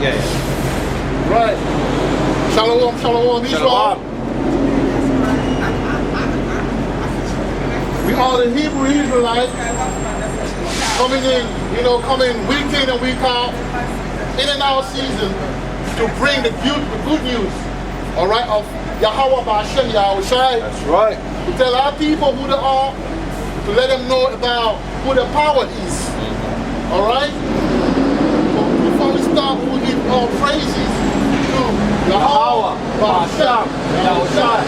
Yeah. Right. Shalom, shalom, Israel. We are the Hebrew Israelites coming in, coming week in and week out, in and out season, to bring the good news, all right, of Yahawah Ba'ashem Yahushai. That's right. To tell our people who they are, to let them know about who the power is, all right? So before we start, we will give all praises to Yahawah Ba'ashem Yahushai.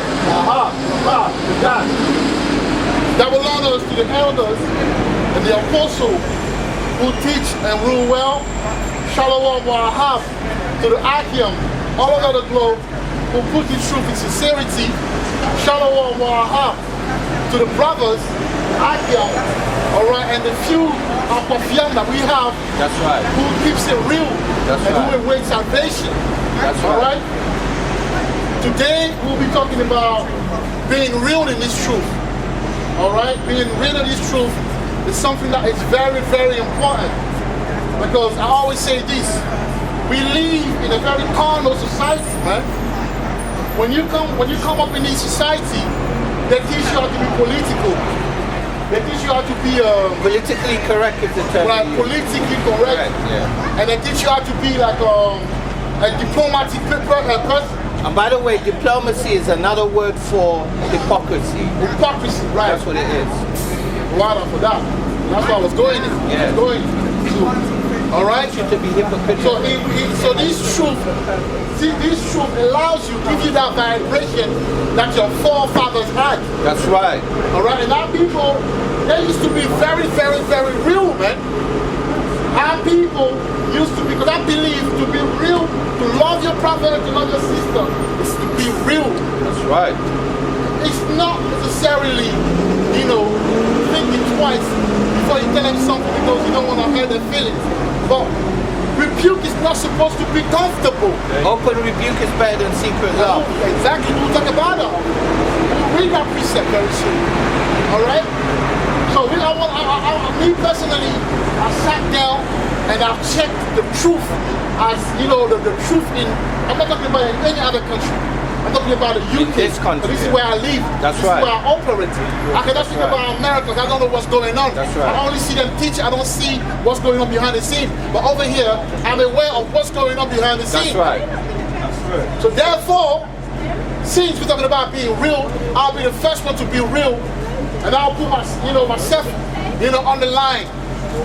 That will honor us to the elders and the apostles who teach and rule well. Shalom Wahab to the Akim all over the globe who put the truth in sincerity. Shalom Wahab to the brothers, Akim, all right, and the few Apofian that we have. That's right. Who keeps it real. That's and right. who awaits salvation. That's all right. right. Today we'll be talking about being real in this truth. All right, being real in this truth is something that is very, very important. Because I always say this: we live in a very carnal society, man. When you come up in this society, they teach you how to be political. They teach you how to be politically correct is the term. Right, politically correct. Yeah. And they teach you how to be like a diplomatic person. And by the way, diplomacy is another word for hypocrisy. Hypocrisy, right. That's what it is. Right on for that. That's what I was going in. Yeah. All right? You to be hypocritical. So this truth allows you, gives you that vibration that your forefathers had. That's right. All right? And our people, they used to be very, very, very real, man. Our people used to be, because I believe to be real, to love your brother and to love your sister, is to be real. That's right. It's not necessarily, thinking twice before you tell them something because you don't want to hurt their feelings. But rebuke is not supposed to be comfortable. Open rebuke is better than secret love. Exactly. We'll talk about that. We'll read that precept very soon. All right? So me personally, I sat down and I've checked the truth as, the truth in, I'm not talking about in any other country. I'm talking about the UK. This country. This is where I live. That's this right. This is where I operate. I cannot think about America because I don't know what's going on. That's right. I only see them teach. I don't see what's going on behind the scene. But over here, I'm aware of what's going on behind the scene. That's right. That's right. So therefore, since we're talking about being real, I'll be the first one to be real. And I'll put myself, on the line.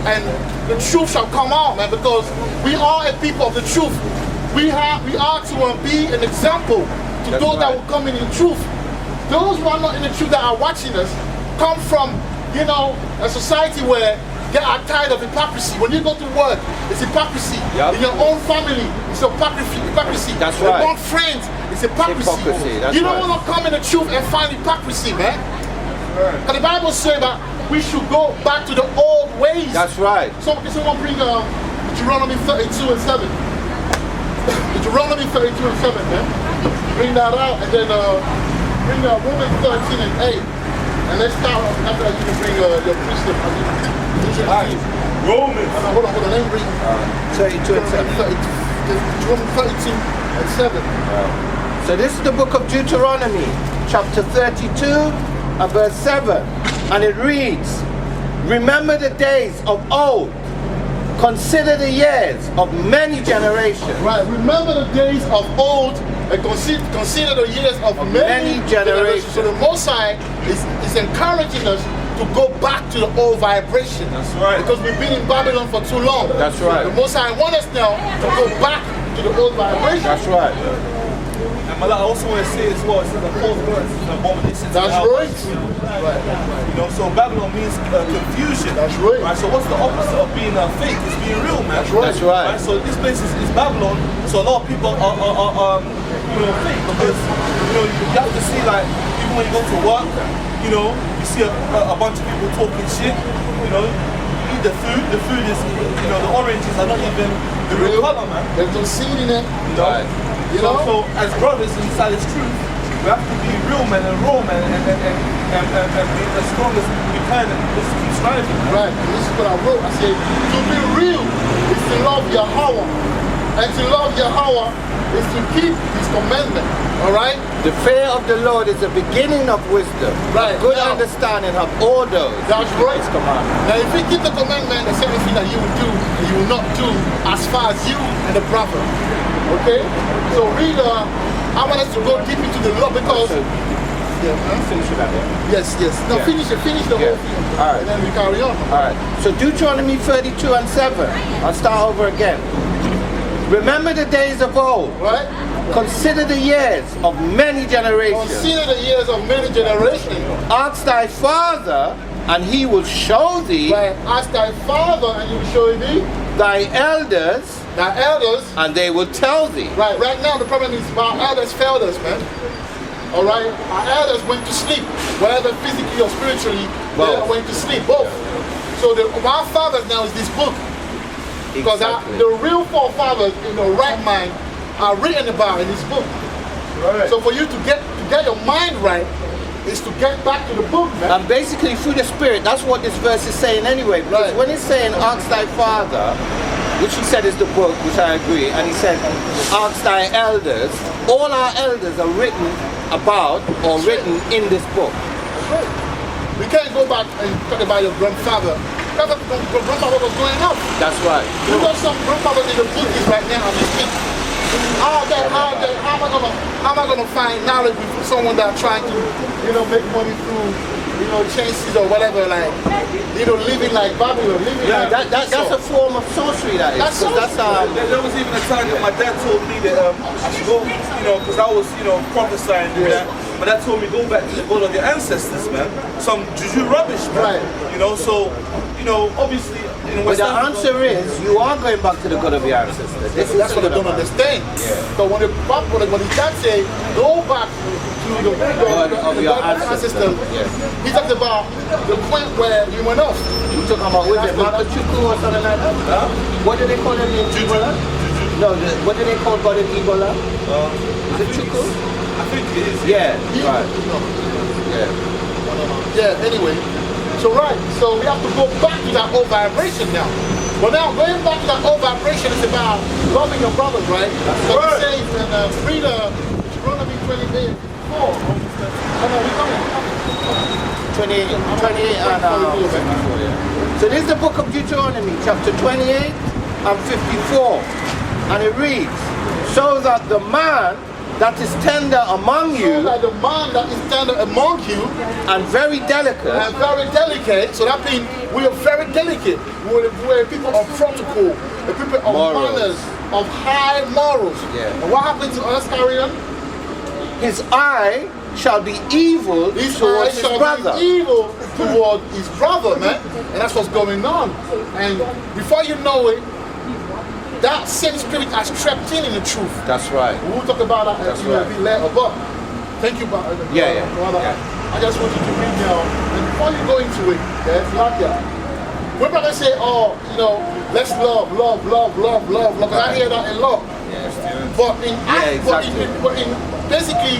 And the truth shall come out, man, because we are a people of the truth. We are to be an example to those that will come in the truth. Those who are not in the truth that are watching us come from, a society where they are tired of hypocrisy. When you go to work, it's hypocrisy. Yep. In your own family, it's hypocrisy. That's right. Among friends, it's hypocrisy. That's you don't right. want to come in the truth and find hypocrisy, man. Because the Bible says that we should go back to the old ways. That's right. So someone bring Deuteronomy 32 and 7. Deuteronomy 32 and 7, man. Bring that out, and then bring Romans 13 and 8. And let's start off after that. You can bring your precept. Romans. Hold on. Let me bring 32 and 7. Deuteronomy 32 and 7. So this is the book of Deuteronomy, chapter 32 and verse 7. And it reads, remember the days of old, consider the years of many generations. Right, remember the days of old and consider the years of many generations. So the Most High is encouraging us to go back to the old vibration. That's right. Because we've been in Babylon for too long. That's right. The Most High wants us now to go back to the old vibration. That's right. And I also want to say as well, it's in the fourth verse, it's an abomination. That's right. So Babylon means confusion. That's right. So what's the opposite of being fake? It's being real, man. That's right. That's right. So this place is Babylon. So a lot of people are fake because you have to see, like, even when you go to work, you see a bunch of people talking shit. You eat the food. The food is, the oranges are not even the real color, man. There's no seed in it. Right. So as brothers inside this truth, we have to be real men and raw men and be as strong as we can and just keep striving. Right, and this is what I wrote. I said, to be real is to love Yahawah And to love Yahawah is to keep his commandment. All right? The fear of the Lord is the beginning of wisdom. Right. Good Now, understanding of all those. that's right. His commandments. Now, if we keep the commandment, there's everything that you will do and you will not do as far as you and the brother. Okay? So read, I want us to go deep into the law because... Yeah, finish with that, yeah? Yes. No, Yeah. finish the whole thing. All right. And then we carry on. All right. So Deuteronomy 32 and 7. I'll start over again. Remember the days of old. Right? Consider the years of many generations. Consider the years of many generations. Ask thy father, and he will show thee. Right? Ask thy father and he will show thee. Thy elders, Thy elders. and they will tell thee. Right now the problem is our elders failed us, man. All right? Our elders went to sleep, whether physically or spiritually, they Both. went to sleep, both. So our fathers now is this book. Because Exactly. the real forefathers in the right mind are written about in this book. Right. So for you to get your mind right is to get back to the book, man. And basically through the Spirit, that's what this verse is saying anyway. Because Right. when it's saying, ask thy father, which he said is the book, which I agree, and he said, ask thy elders, all our elders are written about or written in this book. We can't go back and talk about your grandfather. Grandfather was going up. That's right. You know some grandfathers in the bookies right now as we speak. How am I gonna find knowledge with someone that's trying to, make money through, chances or whatever, like, living like Babylon, living Yeah, like that's a form of sorcery, that is. That's 'Cause sorcery. There was even a time that my dad told me that I should go, because I was, prophesying and that. My dad told me go back to the God of your ancestors, man. Some juju rubbish, man. Right. So, obviously, in But West the Africa, answer is, you are going back to the God of your ancestors. That's what they don't understand. So when the dad say, go back to the God of your ancestors, he talks about the point where you went off. We're talking about, what is it, Makachuku or something like that? Huh? What do they call him in Ebola? No, what do they call God in Ebola? Is it Chuku? I think it is. Yeah, right. Yeah, anyway. So we have to go back to that old vibration now. But now going back to that old vibration is about loving your brothers, right? So it says in read Deuteronomy 28, 4. Oh no, we're coming. 28 and 54, yeah. So this is the book of Deuteronomy, chapter 28 and 54. And it reads, so that the man that is tender among So you that the man that is tender among you and very delicate, and very delicate, so that means we are very delicate. We're people of protocol, the people of Morals. manners, of high morals. Yeah. And what happened to us, carry on? his eye shall be evil His towards eye his shall brother. be evil toward his brother, man. And that's what's going on. And before you know it, that same spirit has crept in the truth. That's right. We'll talk about that That's a bit later. But thank you, brother. Yeah. I just want you to read now. And before you go into it, we're not going to say, let's love. And I hear that a lot. But basically,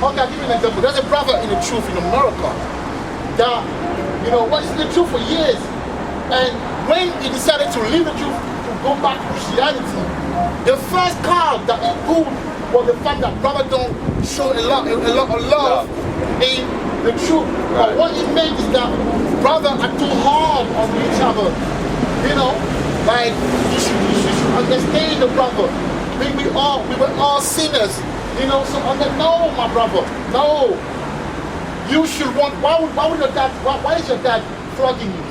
okay, I'll give you an example. There's a brother in the truth in America that, was in the truth for years. And when he decided to leave the truth, to go back to Christianity, the first card that he pulled was the fact that brother don't show a lot of love in the truth. But what it meant is that brother are too hard on each other. Like you should understand the brother. We were all sinners. So no, my brother, no. You should want. Why would your dad? Why is your dad flogging you?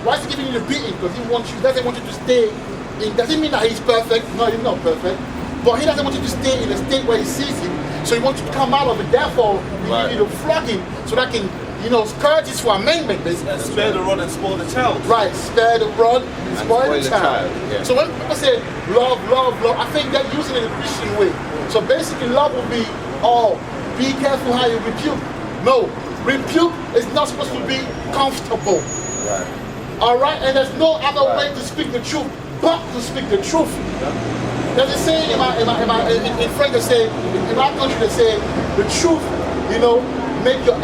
Why is he giving you the beating? Because he doesn't want you to stay. It doesn't mean that he's perfect. No, he's not perfect. But he doesn't want you to stay in a state where he sees it. So he wants you to come out of it. Therefore, he gives you the flogging so that can, scourge his for amendment, basically. And spare the rod and spoil the child. Right, spare the rod and spoil the child. Yeah. So when people say love, I think they're using it in a Christian way. So basically, love will be, be careful how you rebuke. No, rebuke is not supposed to be comfortable. Right. All right, and there's no other way to speak the truth but to speak the truth. There's a saying in French, they say, in our country, they say, the truth, make your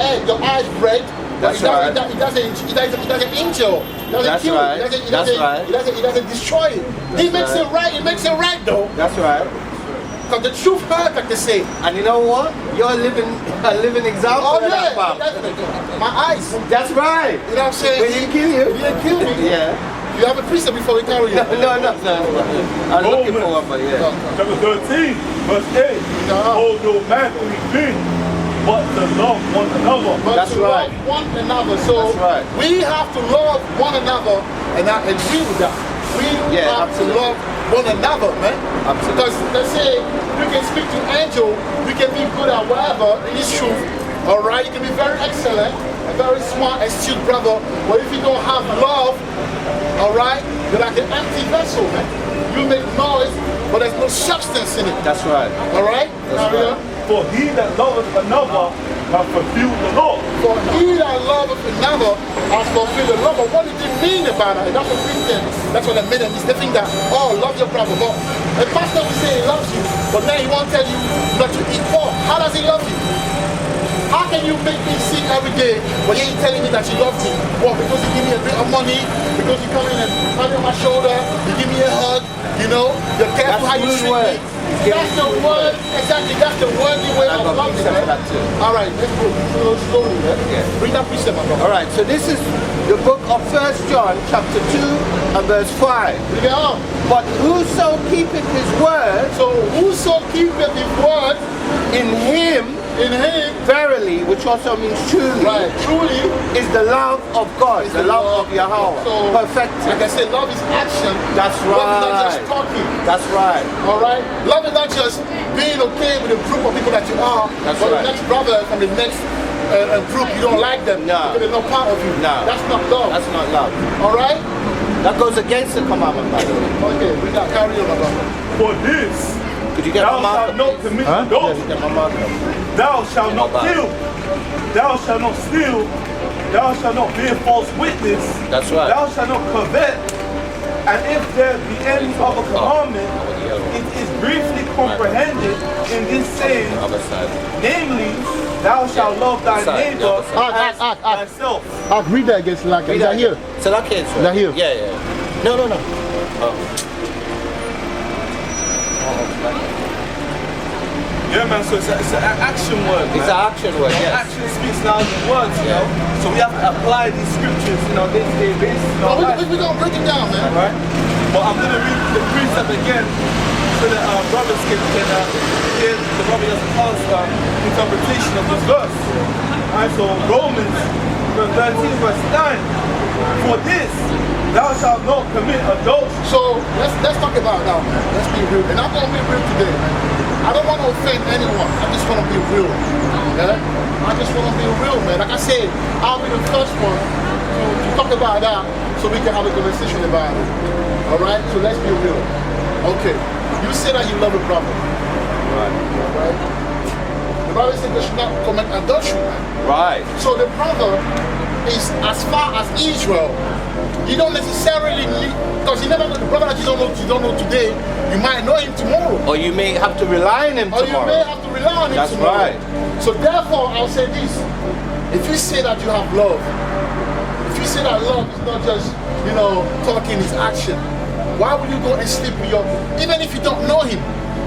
eyes red, but it doesn't injure doesn't That's kill right. it. He That's right. He doesn't destroy it. He makes it right. He makes it right though. That's right. Because the truth hurts, like they say. And you know what? You're a living example Oh of that, yeah, Pam. my eyes. That's right. You know what I'm saying? They didn't kill you. He didn't kill me. Yeah. You have a precept before we carry you. No. I'm looking for one, but yeah. Chapter 13, verse 8. Hold no man anything but to love one another. But That's to right. love one another. So That's right. we have to love one another, and I agree with that. We have absolutely. to love one another, man. Absolutely. Because they say you can speak to angel, you can be good at whatever, it is truth. Alright, you can be very excellent, a very smart, astute brother, but if you don't have love, alright, you're like an empty vessel, man. You make noise, but there's no substance in it. That's right. Alright? That's right. For he that loveth another hath fulfilled the law. For he that loveth another has fulfilled the law. But what did it mean about that? That's what Christians, that's what the meaning is. They think that, oh, love your brother. But a pastor will say he loves you, but then he won't tell you not to eat pork. How does he love you? How can you make me sick every day, but you ain't telling me that you love me? What, because you give me a bit of money, because you come in and hand on my shoulder, you give me a hug, you know, you're careful how you treat me. That's the word, exactly, that's the worldly way of loving. Alright, let's go slowly. Bring that precept, my brother. Alright, so this is the book of 1 John chapter 2 and verse 5. Bring it on. But whoso keepeth his word, So whoso keepeth his word in him, verily, which also means truly, right, truly, is the love of God, the love of Yahawah, so, perfected. like I said, love is action. That's Love is not right. just talking. That's right. Alright? Love is not just being okay with the group of people that you are, That's but right. the next brother from the next group, you don't like them. No. Because they're not part of you. No. That's not love. That's not love. Alright? That goes against the commandment, by the way. Okay, we got carry on, my brother. For this, Could you get thou my shalt marker? not please? commit Yes, adultery. get my marker. Thou shalt not Not bad. kill. Thou shalt not steal. Thou shalt not bear false witness. That's right. Thou shalt not covet. And if there be any other commandment, it is briefly comprehended in this saying, namely, thou shalt love thy neighbor as thyself. I'll read that against like Read that here. So that kid's Is that here? Yeah, yeah. No. Yeah, man, so it's an action word, man. It's an action word, yes. Action speaks louder than words, you know? So we have to apply these scriptures in our day-to-day basis. in our life. We're going to break it down, man. Right? But I'm going to read the precept again so that our brothers can hear the brother has past interpretation of this verse. Alright, so Romans 13 verse 9. For this, thou shalt not commit adultery. So let's talk about it now, man. Let's be real. And I'm going to be real today, man. I don't want to offend anyone. I just want to be real. Yeah? I just want to be real, man. Like I said, I'll be the first one to talk about that so we can have a conversation about it. Alright? So let's be real. Okay. You say that you love a brother. Right? The Bible says they should not commit adultery, man. Right. So the brother is as far as Israel. You don't necessarily need, because you never know the brother that you don't know today, you might know him tomorrow. Or you may have to rely on him Or you tomorrow. may have to rely on him That's tomorrow. right. So therefore, I'll say this. If you say that you have love, if you say that love is not just, talking, it's action, why would you go and sleep with even if you don't know him,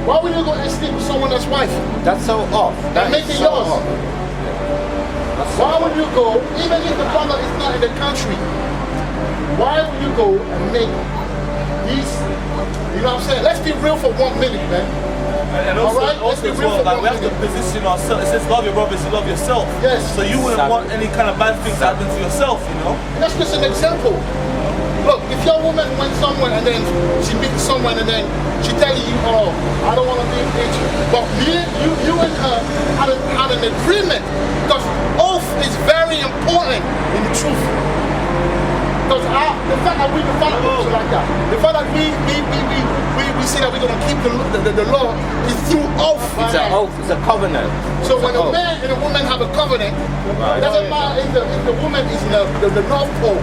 why would you go and sleep with someone else's wife? That's so off. And make it so yours. off. Why would you go, even if the brother is not in the country, why would you go and make these, you know what I'm saying? Let's be real for 1 minute, man. And also, Alright, let's be as real well, for like, 1 we have to minute. position ourselves. It says love your brothers, you love yourself. Yes. So you wouldn't want any kind of bad things to happen to yourself, you know? That's just an example. Look, if your woman went somewhere and then she meets someone and then she tells you, oh, I don't want to be with you. But you and her had an agreement, because oath is very important in the truth. Because the fact that we follow like that, the fact that we say that we're going to keep the law is through oath. It's an oath. It's a covenant. So when a man and a woman have a covenant, it doesn't matter if the woman is in the North Pole.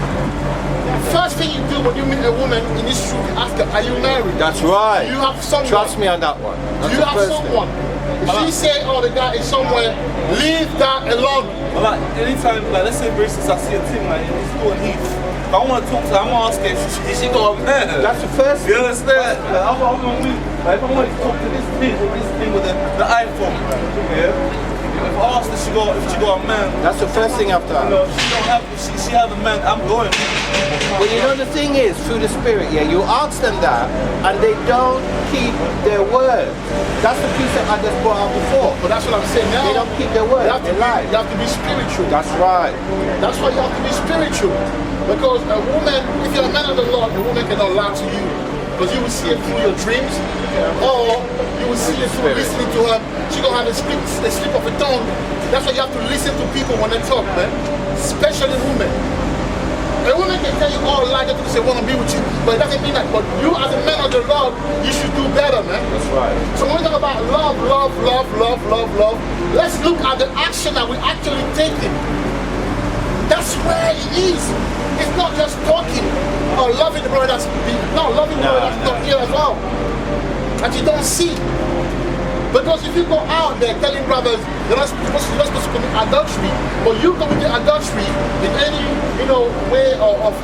First thing you do when you meet a woman in this truth, you ask her, are you married? That's right. Do you have someone? Trust me on that one. That's Do you the have first someone? thing. If she say, oh, the guy is somewhere, leave that alone. But like anytime, like let's say for instance I see a team like in school and Heath, If I want to talk to her, I'm gonna ask her, is she got a man? That's the first You thing. understand? Like, I'm gonna move. Like, if I want to talk to this thing with the iPhone, yeah. If I asked if she got a man, That's the first thing after. you know, she have a man, I'm going. Well, you know the thing is, through the Spirit, yeah, you ask them that, and they don't keep their word. That's the piece that I just brought out before. But that's what I'm saying now. They don't keep their word. You have to They be, lie. you have to be spiritual. That's right. That's why you have to be spiritual. Because a woman, if you're a man of the Lord, a woman cannot lie to you. Because you will see it through your dreams, or you will see it through listening to her. She's going to have a slip of a tongue. That's why you have to listen to people when they talk, man. Especially women. A woman can tell you all lies to say, want to be with you, but it doesn't mean that. But you as a man of the Lord, you should do better, man. That's right. So when we talk about love, let's look at the action that we're actually taking. That's where it is. It's not just talking or loving the brother that's loving the brother that's not here as well. That you don't see. Because if you go out there telling brothers you're not supposed to commit adultery, but you commit adultery in any way of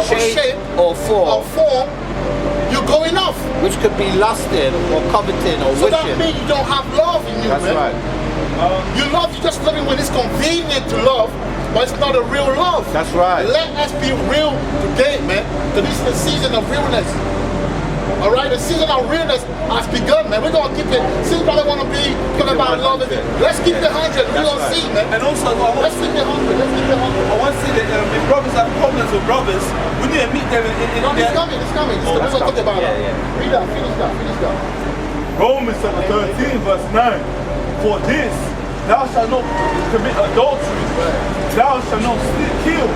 shape or form, you're going off. which could be lusting or coveting or So that wishing. means you don't have love in you, That's man. right. You just love it when it's convenient to love, but it's not a real love. That's right. Let us be real today, man. Because this is the season of realness. Alright, the season of realness has begun, man. We're gonna keep it. Since brother wanna be talking about love, let's keep the 100. We're gonna see, man. And also, Let's keep the 100. Let's keep the 100. I want to say that if brothers have problems with brothers, we need to meet them in No, their... it's coming. We're gonna talk about it. Read that. Finish that. Romans chapter 13 verse 9. For this, thou shalt not commit adultery, thou shalt not kill,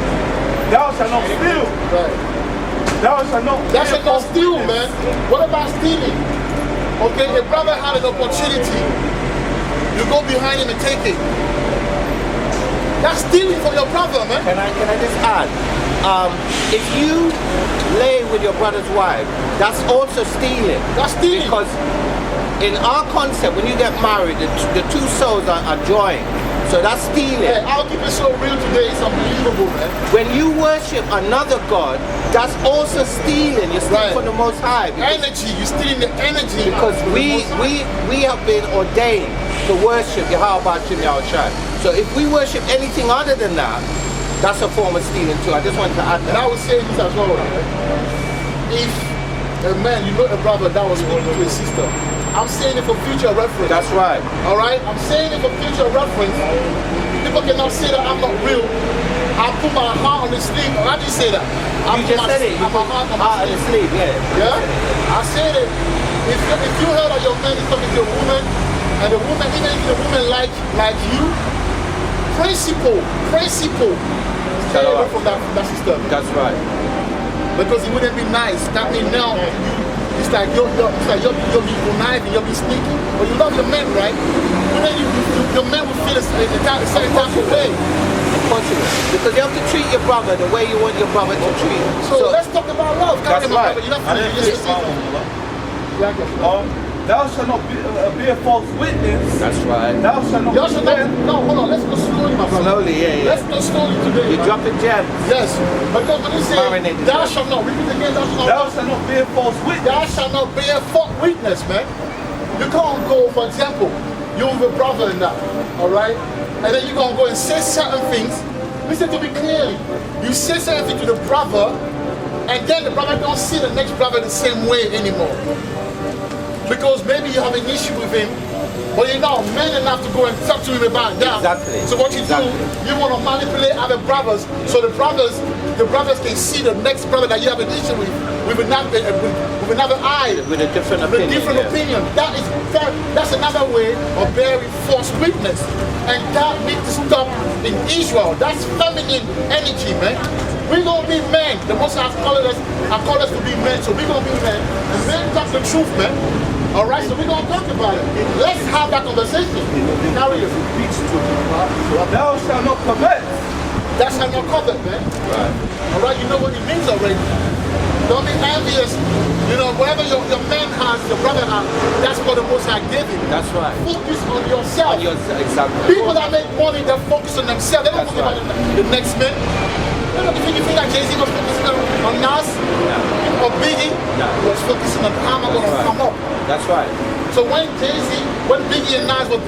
thou shalt not steal, thou shalt not steal, man. What about stealing? Okay, a brother had an opportunity. You go behind him and take it. That's stealing from your brother, man. Can I just add? If you lay with your brother's wife, that's also stealing. That's stealing. Because in our concept, when you get married, the two souls are joined. So that's stealing. Yeah, I'll keep it so real today. It's unbelievable, man. When you worship another God, that's also stealing. You're stealing Right. from the Most High. Energy, you're stealing the energy. Because from the Most High. we have been ordained to worship Yahawah Shai. So if we worship anything other than that, that's a form of stealing too. I just want to add And I that. would say this as well. If a man, you know a brother that was speaking to his sister, I'm saying it for future reference. That's right. Alright? I'm saying it for future reference. People cannot say that I'm not real. I put my heart on the sleeve. I didn't say that. I You put just said it. You my heart on on the the sleeve. sleeve, yeah. Yeah? I said it. If you heard that your man is talking to a woman, and the woman, even if the woman like you, principle, stay away from that sister. That's right. Because it wouldn't be nice. That means now it's like you're being conniving, you're being sneaky. But you love your man, right? But then your man will feel a certain type of way. Because you have to treat your brother the way you want your brother to treat you. So let's talk about love. That's right. You're not I didn't finish my one. Thou shalt not be a false witness. That's right. Thou shalt not Y'all should no, hold on, let's go slowly, my brother. Slowly, yeah. Let's go slowly today. You're dropping gems. Yes. Because when you say Marinated thou gems. shalt not, repeat again, Thou shalt not be a false witness. thou shalt not bear false witness, man. You can't go, for example, you're with a brother and that, alright? And then you're gonna go and say certain things. Listen to me clearly. You say certain things to the brother, and then the brother don't see the next brother the same way anymore. Because maybe you have an issue with him, but you're not man enough to go and talk to him about that. Exactly. So what you do, you want to manipulate other brothers, so the brothers can see the next brother that you have an issue with another eye, With a different with opinion. a different yeah. opinion. That's another way of bearing false witness, and that needs to stop in Israel. That's feminine energy, man. We're gonna be men. The Most High called us to be men, so we're gonna be men. And men talk the truth, man. Alright, so we're gonna talk about it. Let's have that conversation. Carry it. Thou shalt not covet. That shall not covet, man. Right. Alright, you know what it means already. Don't be envious. You know, whatever your man has, your brother has, that's what the Most High gave him. That's right. Focus on yourself. Exactly. People that make money, they focus on themselves. They don't That's focus right. on the next man. You think that Jay-Z was focusing on Nas or Biggie? He was focusing on how am I going to come up. That's right. So when Biggie and Nas were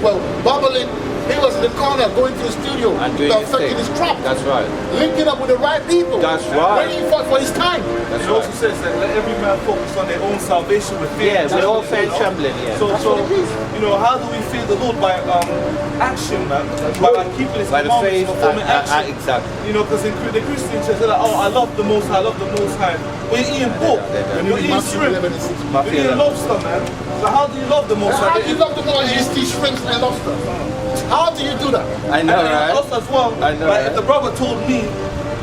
bubbling, he was in the corner going to the studio And doing his perfecting thing. his craft. That's right. Linking up with the right people. That's right. Waiting for his time. That's It also right. says that let every man focus on their own salvation with fear. Yeah, with all That's faith what it is, you know? trembling, yeah. So you know, how do we fear the Lord? By action, man. By keeping His By the commandments, faith performing action. exactly. You know, because in the Christian church, they're like, oh, I love the Most High, I love the Most High. But you're eating pork, They're you're eating shrimp, you're eating lobster, man. So how do you love the Most High? How do you love the more you eat shrimps and lobster? How do you do that? I know, And right? us as well. I know, Like right? if the brother told me,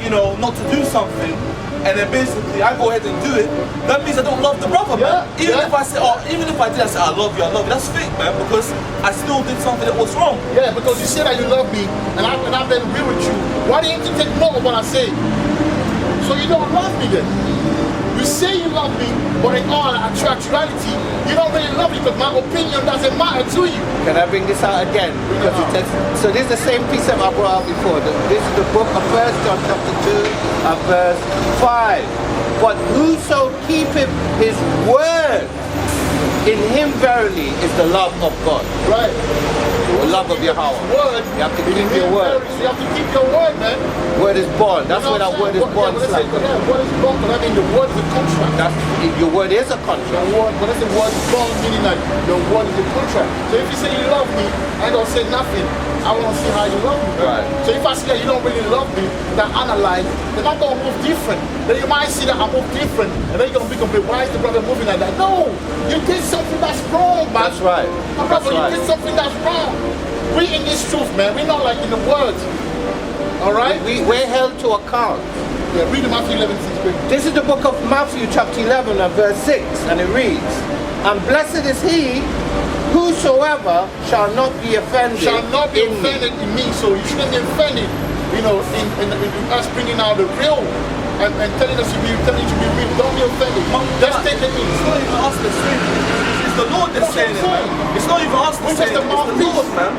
you know, not to do something, and then basically I go ahead and do it, that means I don't love the brother, man. Even if I say, oh, even if I did, I say I love you, that's fake, man, because I still did something that was wrong. Yeah, because you say that you love me, and I've been real with you. Why didn't you take note of what I say? So you don't love me then. You say you love me, but in all actuality, you don't really love me because my opinion doesn't matter to you. Can I bring this out again? Because so this is the same piece that I brought out before. This is the book of 1 John chapter 2 and verse 5. But whoso keepeth his word, in him verily is the love of God. Right. The love of Yahawah. Word. You have to keep your word. You have to keep your word, man. Word is born. That's where that word is born. Word is born, but I mean the word is a contract. Your word is a contract. When I say word is born, meaning like the word is a contract. So if you say you love me, I don't say nothing. I want to see how you love me. Right. So if I see that you don't really love me, then analyze, then I'm going to move different. Then you might see that I move different, and then you're going to be complete. Why is the brother moving like that? No, you did something that's wrong, man. That's right. My brother, you did something that's wrong. We in this truth, man. We're not like in the words. All right? We're held to account. Yeah, read Matthew 11:6. This is the book of Matthew chapter 11 and verse 6, and it reads, and blessed is he whosoever shall not be offended Shall not be in offended me. in me. So you shouldn't be offended, you know, in us bringing out the real and telling us to be real. Don't be offended. Just take it in. It's not even us that's saying it. It's the Lord that's saying it, man. It's not even us that's saying it. It's the Lord, man.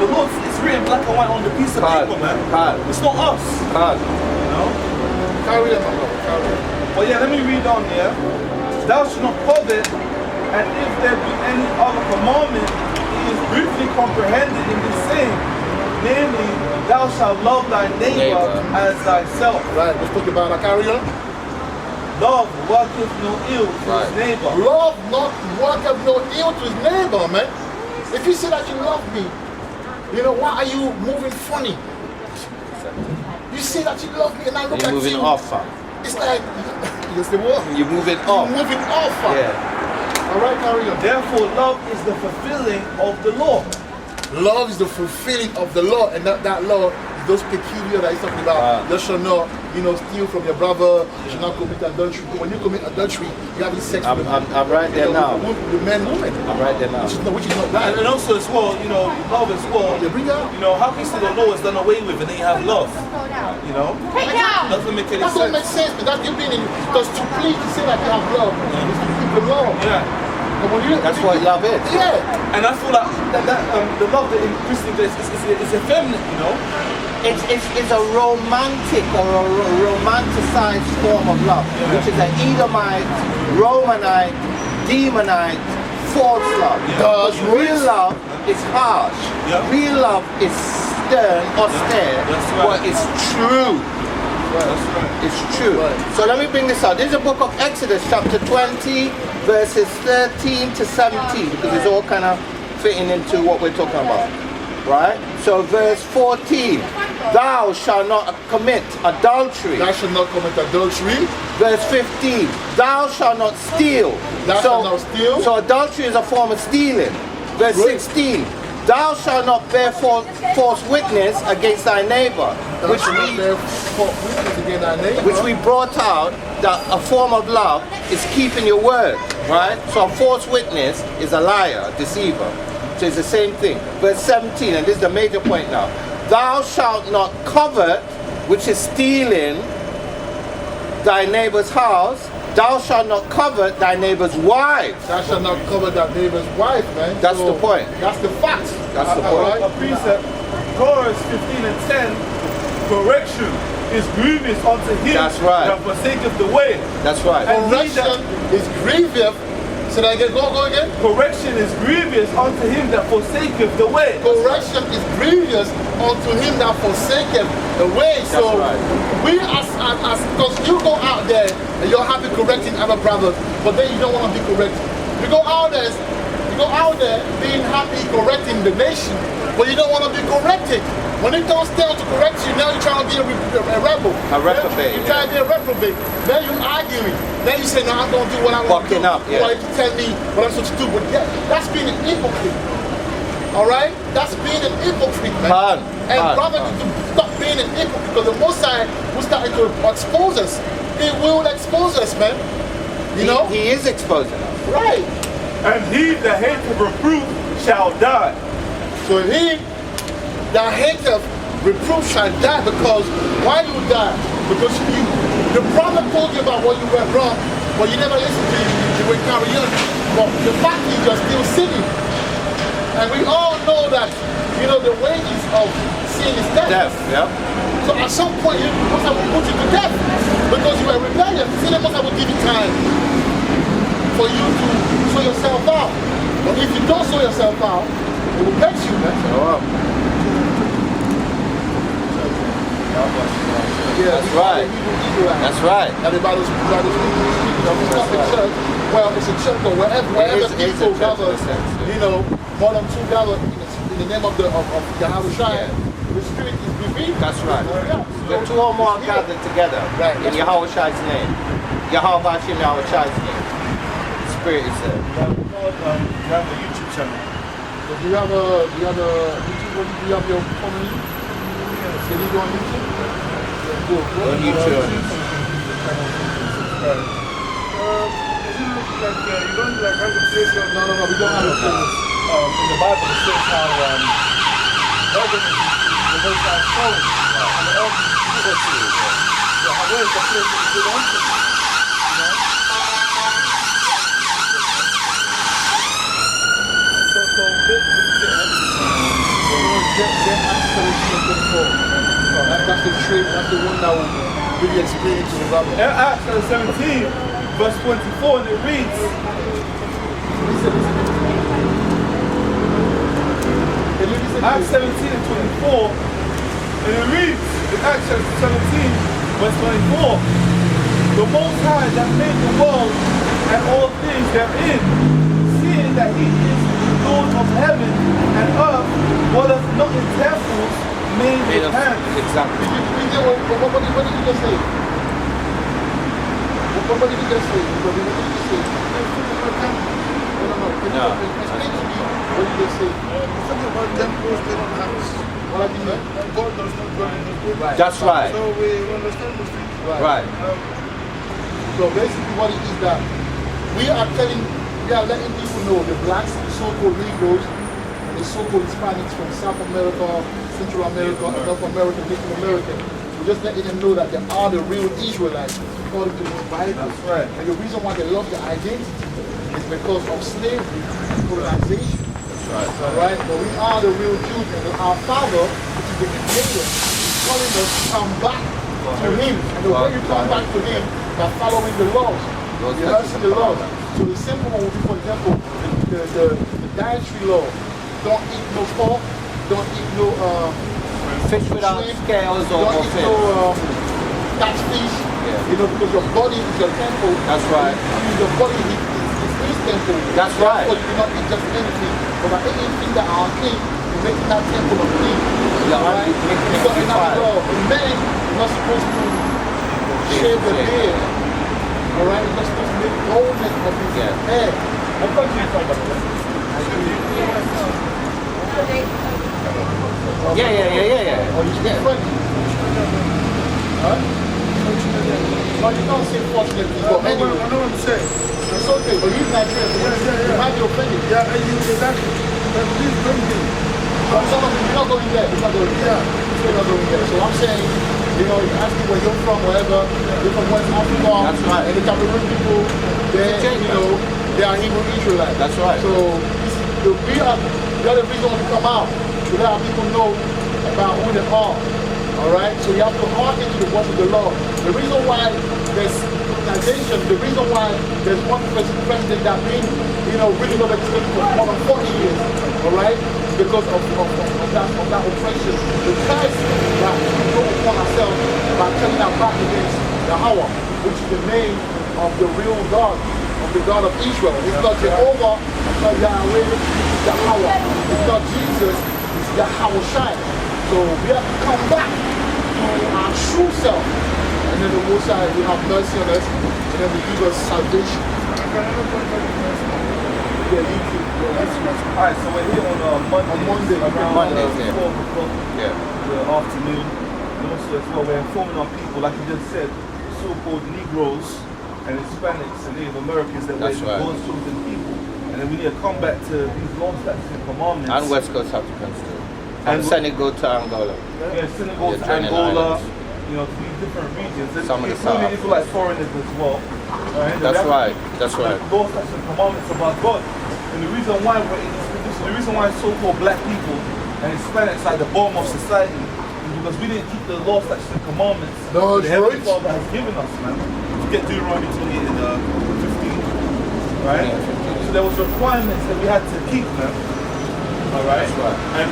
The Lord, it's written black and white on the piece of paper, man. It's not us. You know? Carry on, carry on. Well, yeah, let me read on here. Thou shalt not covet, and if there be any other commandment, it is briefly comprehended in the same. Namely, thou shalt love thy neighbor as thyself. Right, let's talk about that. Carry on. Love worketh no ill to his neighbor. Love not worketh no ill to his neighbor, man. If you say that you love me, you know, why are you moving funny? You say that you love me and I look You're at moving you. off, fam. It's like, yes, the word. You're moving You're off. moving off, fam. Yeah. All right, carry on. Therefore, love is the fulfilling of the law. Love is the fulfilling of the law, and that law is those peculiar that he's talking about. You shall not, you know, steal from your brother. You should not commit adultery. When you commit adultery, you have sex with I'm right there now. the man, woman. I'm right there now. Which is not right. And also as well, you know, love as well. Yeah, bring it out. You know, how can you say the law is done away with and then you have love? You know? Doesn't make any That sense. doesn't make sense, but that's you being in. Because to please, to say that you have love, is to keep the law. Yeah. And when you, That's what love is. Yeah. And I feel like the love that in Christian is effeminate, you know? It's a romantic or a romanticized form of love, which is an Edomite, Romanite, demonite, false love. Because real love is harsh. Yeah. Real love is stern, austere, That's right. but it's true. That's right. It's true. So let me bring this out. This is the book of Exodus, chapter 20, verses 13 to 17, because it's all kind of fitting into what we're talking about. Right? So verse 14, thou shalt not commit adultery. Thou shalt not commit adultery. Verse 15, thou shalt not steal. Thou shalt not steal. So adultery is a form of stealing. Verse 16, thou shalt not bear false witness against thy neighbor. Which we brought out that a form of love is keeping your word, right? So a false witness is a liar, a deceiver. So it's the same thing. Verse 17, and this is the major point now. Thou shalt not covet, which is stealing, thy neighbor's house. Thou shalt not covet thy neighbor's wife. Thou shalt not covet thy neighbor's wife, man. That's the point. That's the fact. That's the point. A precept, Proverbs 15 and 10, correction. is grievous unto him That's right. that forsaketh the way. That's right. And he Correction that, is grievous. So that again, go again. correction is grievous unto him that forsaketh the way. Correction is grievous unto him that forsaketh the way. So right. we because you go out there and you're happy correcting other brothers, but then you don't want to be corrected. You go out there being happy correcting the nation, but you don't want to be corrected. When it comes down to correct you, now you're trying to be a rebel. A reprobate, You're trying to be a reprobate. Then you're arguing. Then you say, no, I'm going to do what I want to do. Bucking up, yeah. Why you tell me what I'm supposed to do? But yeah, that's being an hypocrite. All right? That's being an hypocrite, man. And brother, to stop being an hypocrite, because the Most High will start to expose us. He will expose us, man. You know? He is exposing us. Right. And he that hateth reproof shall die. So he that hateth reproof shall die. Because why you die? Because the prophet told you about what you went wrong, but you never listened to him. You will carry on. But the fact is you're still sinning. And we all know that, you know, the wages of sin is death. Death, yeah. So at some point, you must have put you to death because you were rebellious. Sin must have give you time for you to show yourself out. But if you don't show yourself out, it will vex you, man. Yeah, That's right. That's right. Everybody's it's not a church. Well, it's a church, but wherever people gather, you know, more than two gather in the name of Yahawah, the Spirit is revealed. That's right. Yeah. The two or more gathered together in Yahawah's name. Yahawah's name. Spirit is there. You have a YouTube channel. Do you have YouTube? Do you have your family? Can you go on YouTube? On YouTube. You don't like have the place of No, we don't have a place. in the Bible it says how heaven is the most high throne and the earth is the footstool. So where is the place that you don't enter? You know? So Get Acts 17:24. That's the trait, that's the one that will really explain it to the brother. Acts 17 verse 24 and it reads, Acts 17 and 24, and it reads in Acts 17 verse 24, the Most High that made the world and all things therein, seeing that he is Lord of heaven and earth, dwelleth not in temples made with hands. Exactly. What did you just say? What did you just say? What did you just say? No. Explain to me what did you say? Something about temples, they don't have us. What I mean? God does not dwell in those places. That's right. So we understand those things. Right. So basically what it is that we are letting people know, the blacks, the so-called Negroes, and the so-called Hispanics from South America, Central America, and North America, Native American. We're just letting them know that they are the real Israelites according to the Bible. That's right. And the reason why they lost their identity is because of slavery and colonization. That's right. Alright? But we are the real Jews, and our Father, which is the Creator, is calling us to come back to Him. And the way you come back to Him, by following the laws. Rehearsing the laws. So the simple one would be, for example, the dietary law. Don't eat no pork, don't eat no Fish without shrimp, scales or don't eat fish. no catfish. Yeah. You know, because your body is your temple. That's right. Your body is His temple. That's right. Therefore, you do not eat just anything. But by anything that are clean, you make that temple unclean. Yeah, Right? Because in our law, a man is not supposed to shave the beard. Alright, you're not supposed to make boldness of his hair. I'm going to talk about that. Yeah. Or you speak French. Huh? No, you don't say fortunately, but I anyway. know what I'm saying. It's okay, but you're Nigerian, so you might be offended. Yeah, exactly. But please don't be. Some of them, you're not going there. You're not going there. You're not going there. So I'm saying, you know, you ask me where you're from, wherever, you're from West Africa. That's right. And the Cameroon people, they are Hebrew Israelites. That's right. So we are the reason why we come out, to let our people know about who they are. All right, so you have to hearken to the word of the Lord. The reason why there's organization, the reason why there's one president that been, really not existing for more than 40 years. All right, because of that oppression, the curse that we go upon ourselves by turning our back against Yahawah, which is the name of the real God, of the God of Israel. It's not Jehovah, it's not Yahweh, it's Yahawah. It's not Jesus, it's Yahawah. So we have to come back to our true self. And then the Most High will have mercy on us, and then will give us salvation. Yeah, you too. Alright, so we're here on Monday. Around Mondays, yeah. 12 o'clock Yeah. the afternoon. And also as well, we're informing our people, like you just said, so-called Negroes and Hispanics and Native Americans that That's we're right. God's chosen people. And then we need to come back to these laws, statutes, and commandments. And West Coast Africans too. And And Senegal to Angola. Yeah, Senegal Yeah, to Joining Angola, Islands. to these different regions. And Some of the including South. Israelite foreigners as well. Right? That's right. That's right. Laws, statutes, and commandments about God. And the reason why we're in this position, the reason why so-called black people and Hispanics are the bottom of society is because we didn't keep the laws, statutes, and commandments No, the Heavenly right. Father has given us, man. Get Deuteronomy 28 and 15, right? So there was requirements that we had to keep, man. All right. That's right. And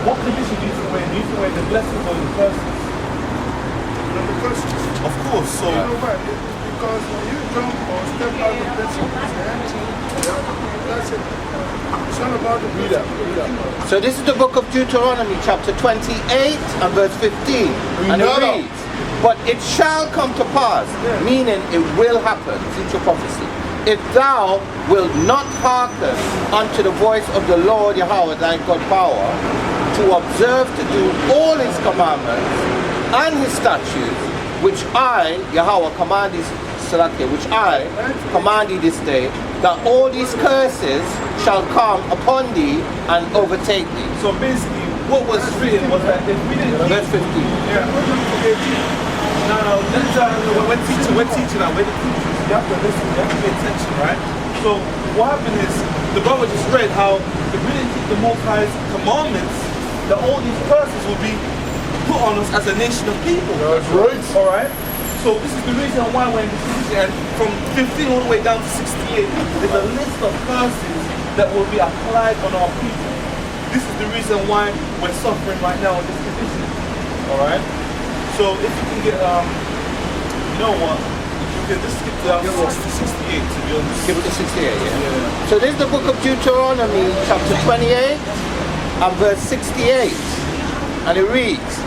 what condition do you think we're in? Do you think we're in the blessings or the curses? The curses. Of course. So You know why? Because when you jump or step out of blessing, that's it. It's all about the blessing. So this is the book of Deuteronomy, chapter 28 and verse 15. And it reads, "But it shall come to pass," meaning it will happen, future prophecy, "if thou wilt not hearken unto the voice of the Lord Yahawah thy God power, to observe to do all his commandments and his statutes, which I, Yahawah, command thee, which I command thee this day, that all these curses shall come upon thee and overtake thee." So basically, what was written was that if we didn't Verse 15. Now, we're teaching now, we're the teachers. You have to listen, you have to pay attention, right? So what happened is, the brother just read how if we didn't keep the Most High's commandments, that all these curses will be put on us as a nation of people. That's right. All right? So this is the reason why we're in this position. And from 15 all the way down to 68, there's a list of curses that will be applied on our people. This is the reason why we're suffering right now in this condition. All right? So if you can get, you know what? You can just skip to 68 to be honest. Skip to 68, yeah. So this is the book of Deuteronomy, chapter 28 and verse 68. And it reads,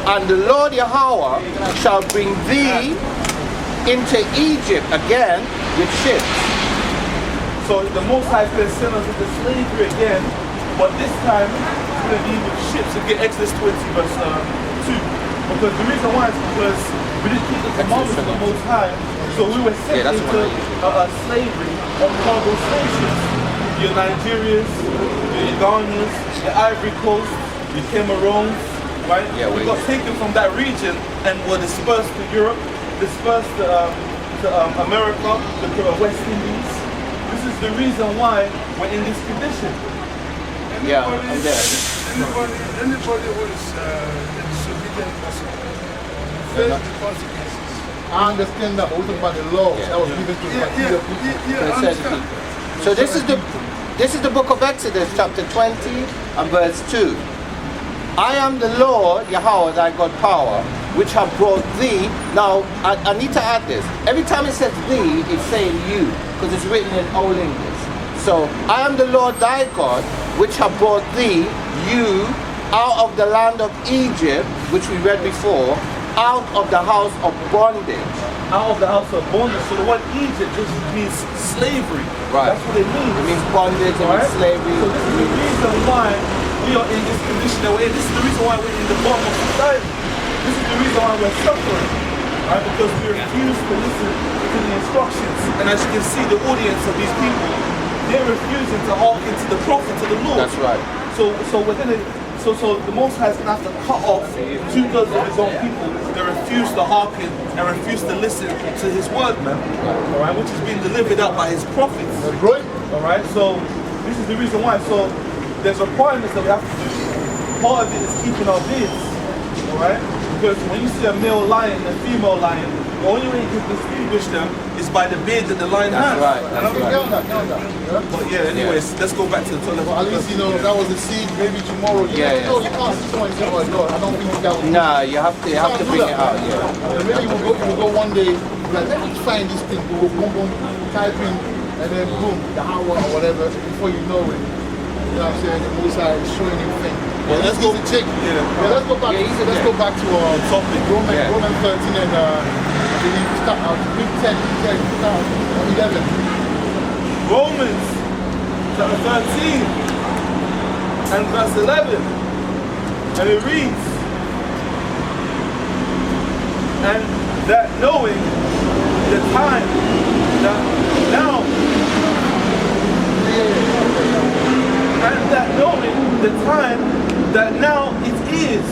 "And the Lord Yahawah shall bring thee into Egypt again with ships." So the Most High is going to send us into slavery again, but this time it's going to be with ships. You get Exodus 20 verse 2. Because the reason why is because we didn't keep the commandments of the Most High, so we were sent that's into what slavery on cargo stations. Your Nigerians, your Ugandans, your Ivory Coast, your Cameroons, right? Yeah, we got taken from that region and were dispersed to Europe, dispersed to America, the West Indies. This is the reason why we're in this condition. Yeah, I'm there. Anybody who is a disobedient person face the consequences. I understand that, but we're talking about the law that was given to the material people. It says understand. it. So this is the book of Exodus, chapter 20 and verse 2. "I am the Lord, Yahawah, thy God power, which have brought thee." Now, I need to add this. Every time it says thee, it's saying you, because it's written in Old English. So, "I am the Lord thy God, which have brought thee, you, out of the land of Egypt," which we read before, "out of the house of bondage." Out of the house of bondage. So the word Egypt just means slavery. Right. That's what it means. It means bondage, it means slavery. So this is the reason why we are in this condition that we're in. This is the reason why we're in the bottom of society. This is the reason why we're suffering. Right? Because we refuse to listen to the instructions. And as you can see, the audience of these people, they're refusing to hearken to the prophet, to the Lord. That's right. So we're gonna so the Most High is gonna have to cut off 2/3 of his own people that refuse to hearken and refuse to listen to his word, man. Alright, which is being delivered out by his prophets. That's right. Alright, so this is the reason why. So there's requirements that we have to do. Part of it is keeping our beards. right? Because when you see a male lion and a female lion, the only way you can distinguish them is by the beard that the lion has. That's right. I don't think that. But yeah, anyways, let's go back to the toilet. Well, at least, you know, that was the seed. Maybe tomorrow. You know, you can't see someone and say, oh, no, I don't think that was. Nah, you have to bring it out, yeah. And maybe you will go one day, like, let me find this thing, go boom, boom, type in, and then boom, Yahawah or whatever, before you know it. You know what I'm saying? The Most High is showing you things. Well, let's go. Check. Yeah, let's go back. Let's go back to topic. Roman 13 and I believe start out. Read 10, 11. Romans chapter 13 and verse 11, and it reads, and that knowing the time that now, and that knowing the time that now it is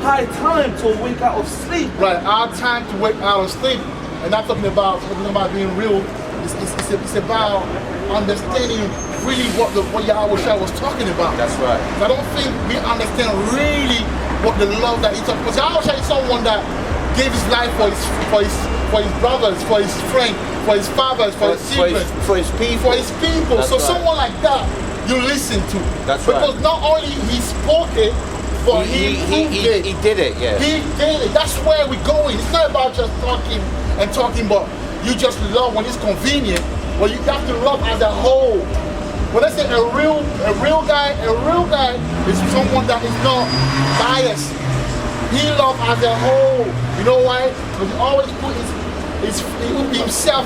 high time to wake out of sleep. Right, our time to wake out of sleep, and not talking about being real. It's about understanding really what Yahawah was talking about. That's right. I don't think we understand really what the love that he's talking about. Because Yahawah is someone that gave his life for his brothers, for his friends, for his fathers, for his children, for his people. That's so right. Someone like that you listen to. That's because right. not only he spoke it, but he did it, yeah. He did it. That's where we're going. It's not about just talking, but you just love when it's convenient. Well, you have to love as a whole. When I say a real guy is someone that is not biased. He loves as a whole. You know why? Because he always put himself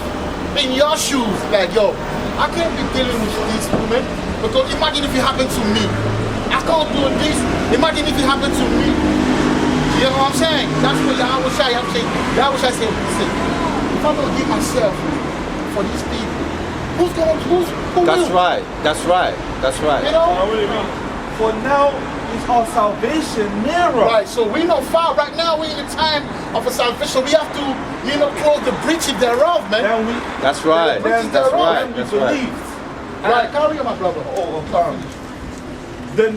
in your shoes. Like, yo, I can't be dealing with these women because imagine if it happened to me. I can't do this. Imagine if it happened to me. You know what I'm saying? That's what Yahawah said. Listen, if I'm gonna give myself for these people, who That's will? right. You know? For now is our salvation nearer. Right, so we're not far. Right now we're in the time of a salvation. We have to, close the breaches thereof, man. That's right. That's right. Right, carry on, my brother. Oh, sorry. The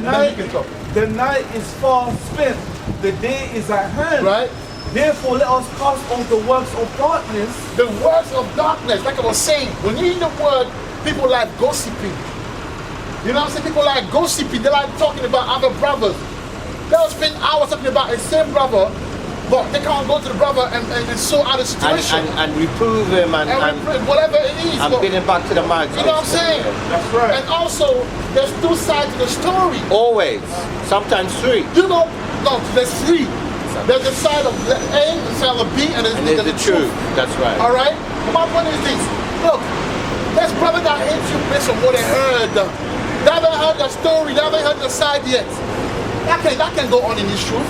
night is far spent. The day is at hand. Right. Therefore, let us cast off the works of darkness. The works of darkness, like I was saying, when you hear the word, people like gossiping. You know what I'm saying? People like gossiping. They like talking about other brothers. They'll spend hours talking about the same brother, but they can't go to the brother and sort out the situation. And reprove him and whatever it is. And bring him back to the mark. You know what I'm saying? That's right. And also, there's two sides to the story. Always. Sometimes three. No, there's three. There's the side of the A, the side of B, and there's the truth. That's right. All right? My point is this. Look, there's brother that hates you based on what they heard. They haven't heard the story. They haven't heard the side yet. That can go on in this truth.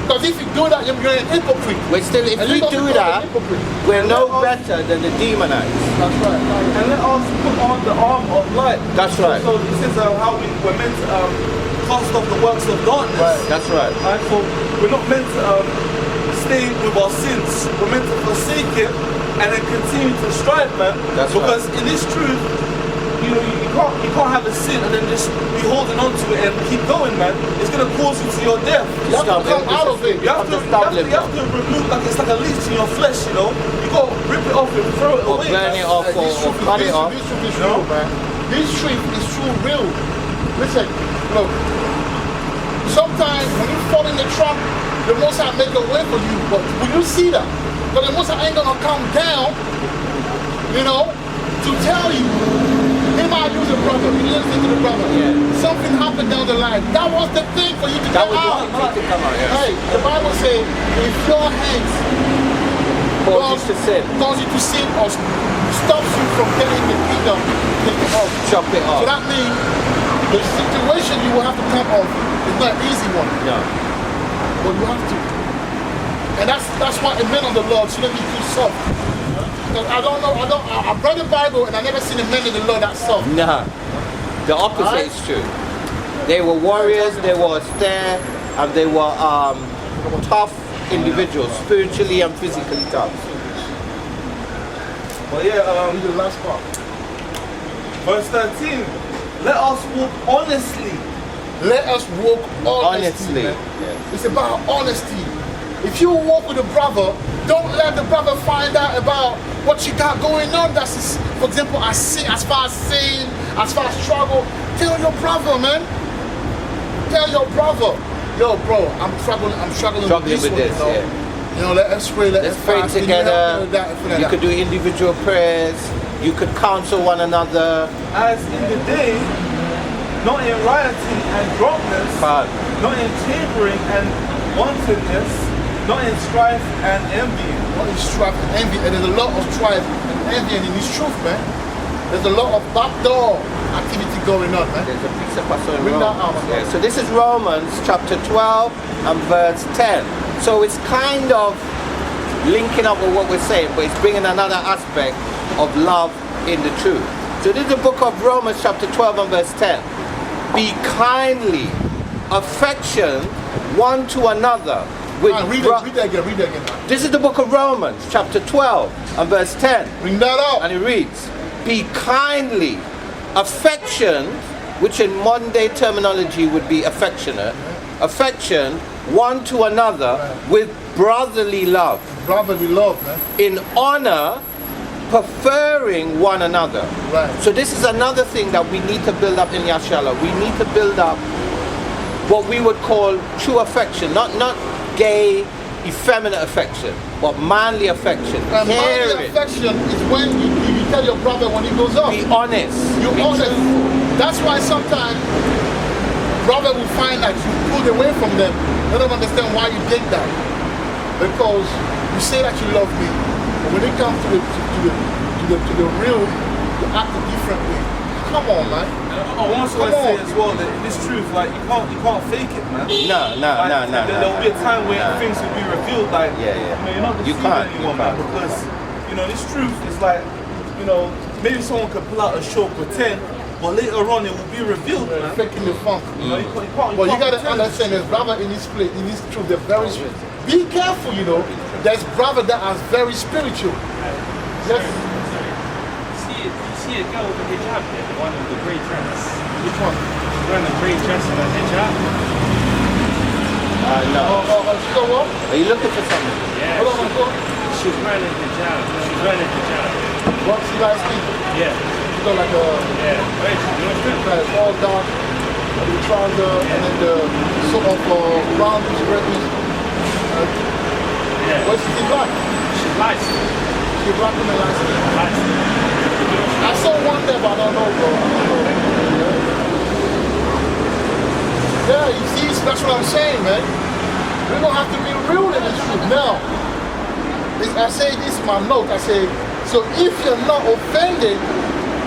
Because if you do that, you're an hypocrite. But still, if we do that, we're no better than the demonized. That's right. And let us put on the armor of light. That's right. So this is how we're meant to cast off the works of darkness. Right. That's right. And so we're not meant to stay with our sins. We're meant to forsake it and then continue to strive, man. That's because in this truth, you can't have a sin and then just be holding on to it and keep going, man. It's gonna cause you to your death. You have to come out of it. You have to remove, like it's like a leech in your flesh, you know. You gotta rip it off and throw it away. Burn it off or cut it off. This truth is real, man. This truth is true, real. Listen, look. Sometimes when you fall in the trap, the Most High make a way for you. But when you see that, but the Most High ain't gonna come down, to tell you. He might use a brother. He listen to the brother. Yeah. Something happened down the line. That was the thing for you to That get was out. the thing to come out, yeah. Hey, the Bible says, if your hands Cause you to sin or stops you from getting the kingdom, take it off. Chop it off. So that means the situation you will have to come off is not an easy one. No. But you have to. And that's why a man of the Lord shouldn't be too soft. Because I've read the Bible and I've never seen a man of the Lord that soft. Nah. The opposite is true. They were warriors, they were austere, and they were tough individuals, spiritually and physically tough. Well, yeah, the last part. verse 13. Let us walk honestly let us walk honestly. Honestly. Man. Yeah. It's about honesty. If you walk with a brother, don't let the brother find out about what you got going on. That's, for example, as far as sin, as far as struggle. Tell your brother, man. Tell your brother, yo, bro, I'm struggling with this. You know? Yeah. You know, let us pray. Let's pray fast. Can together. You You could do individual prayers. You could counsel one another. As in the day, not in rioting and drunkenness, But not in tampering and wantonness, not in strife and envying. What is strife and envy? And there's a lot of strife and envy in this truth, man. There's a lot of backdoor activity going on, man. there's a piece of us in Bring that Romans. out, man. Yeah. So this is Romans chapter 12 and verse 10. So it's kind of linking up with what we're saying, but it's bringing another aspect of love in the truth. So this is the book of Romans chapter 12 and verse 10. Be kindly affection one to another with Read that again. This is the book of Romans chapter 12 and verse 10. Bring that out. And it reads, be kindly affectioned, which in modern day terminology would be affectionate, affection one to another with brotherly love, Brotherly love, man. in honor, preferring one another. Right. So this is another thing that we need to build up in Yahawah. We need to build up what we would call true affection, not gay, effeminate affection, but manly affection. And manly Caring. affection is when you tell your brother when he goes off. Be honest. You Be honest. truthful. That's why sometimes brother will find that you pulled away from them. They don't understand why you did that. Because you say that you love me, but when it comes to the real, you act a different way. Come on, man. I want to say as well that this truth, like you can't fake it, man. No. There'll be a time where things will be revealed, like Yeah. you're not You deceiving can't, anyone, you man, can't. because this truth is like, maybe someone could pull out a show pretend, but later on it will be revealed, man. Faking the funk. You can't But you gotta pretend. understand, there's brother in this place, in this truth, they're very spiritual. Be careful, There's brother that are very spiritual. Yes. You see a girl with a hijab there, the one with the grey dress. Which one? She's wearing a grey dress and a hijab. No. She got what? Are you looking for something? Yeah, Hold on, hold on. she's wearing a hijab. She's wearing a hijab. What? She likes me. Yeah, She got like a yeah. Wait, you know what? like all dark, the trouser, and then the sort of brownish, reddish. Yeah. What's she black? She's light. She black and light. Light. I saw one there, but I don't know, bro. Yeah, you see, that's what I'm saying, man. We're gonna have to be real in this truth. Now, I say this in my note. I say, so if you're not offended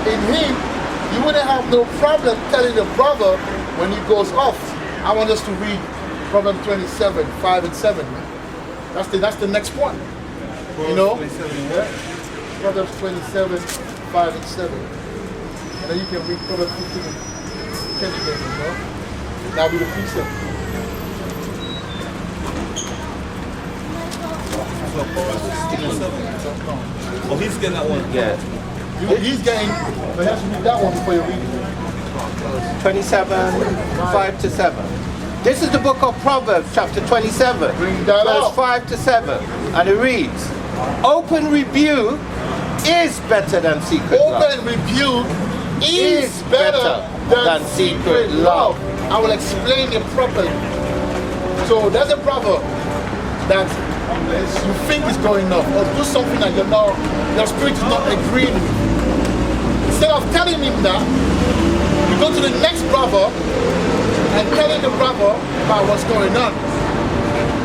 in him, you wouldn't have no problem telling the brother when he goes off. I want us to read Proverbs 27, 5 and 7. Man. That's the next point. Yeah? Proverbs 27, 5 and 7. And then you can read Proverbs 15 and 10 again, That'll be the precept. Oh, he's getting that one. Yeah. He's getting, but you have to read that one before you read it. 27, 5 to 7. This is the book of Proverbs, chapter 27, Bring that verse out. 5 to 7. And it reads, open rebuke is better than secret love. Open rebuke is better than secret love. I will explain it properly. So there's a brother that you think is going off, or do something that your spirit is not agreeing with. Instead of telling him that, you go to the next brother and telling the brother about what's going on.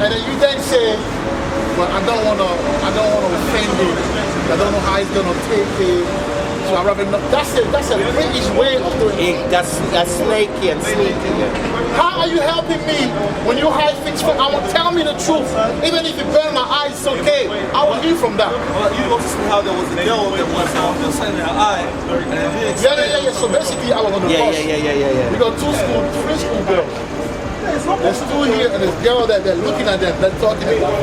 And then you then say, well, I don't wanna offend him. I don't know how he's gonna take it. So I rather not. That's a British way of doing it. That's snaky and sneaky. Yeah. How are you helping me when you hide things from? I will tell me the truth. Even if it burn my eyes, it's okay. I will hear from that. Well, you also see how there was a girl that was just in her eye. And Yeah. So basically, I was on the bus. Yeah. We got 3 school girls. There's two here and this girl that they're looking at them, they're talking about.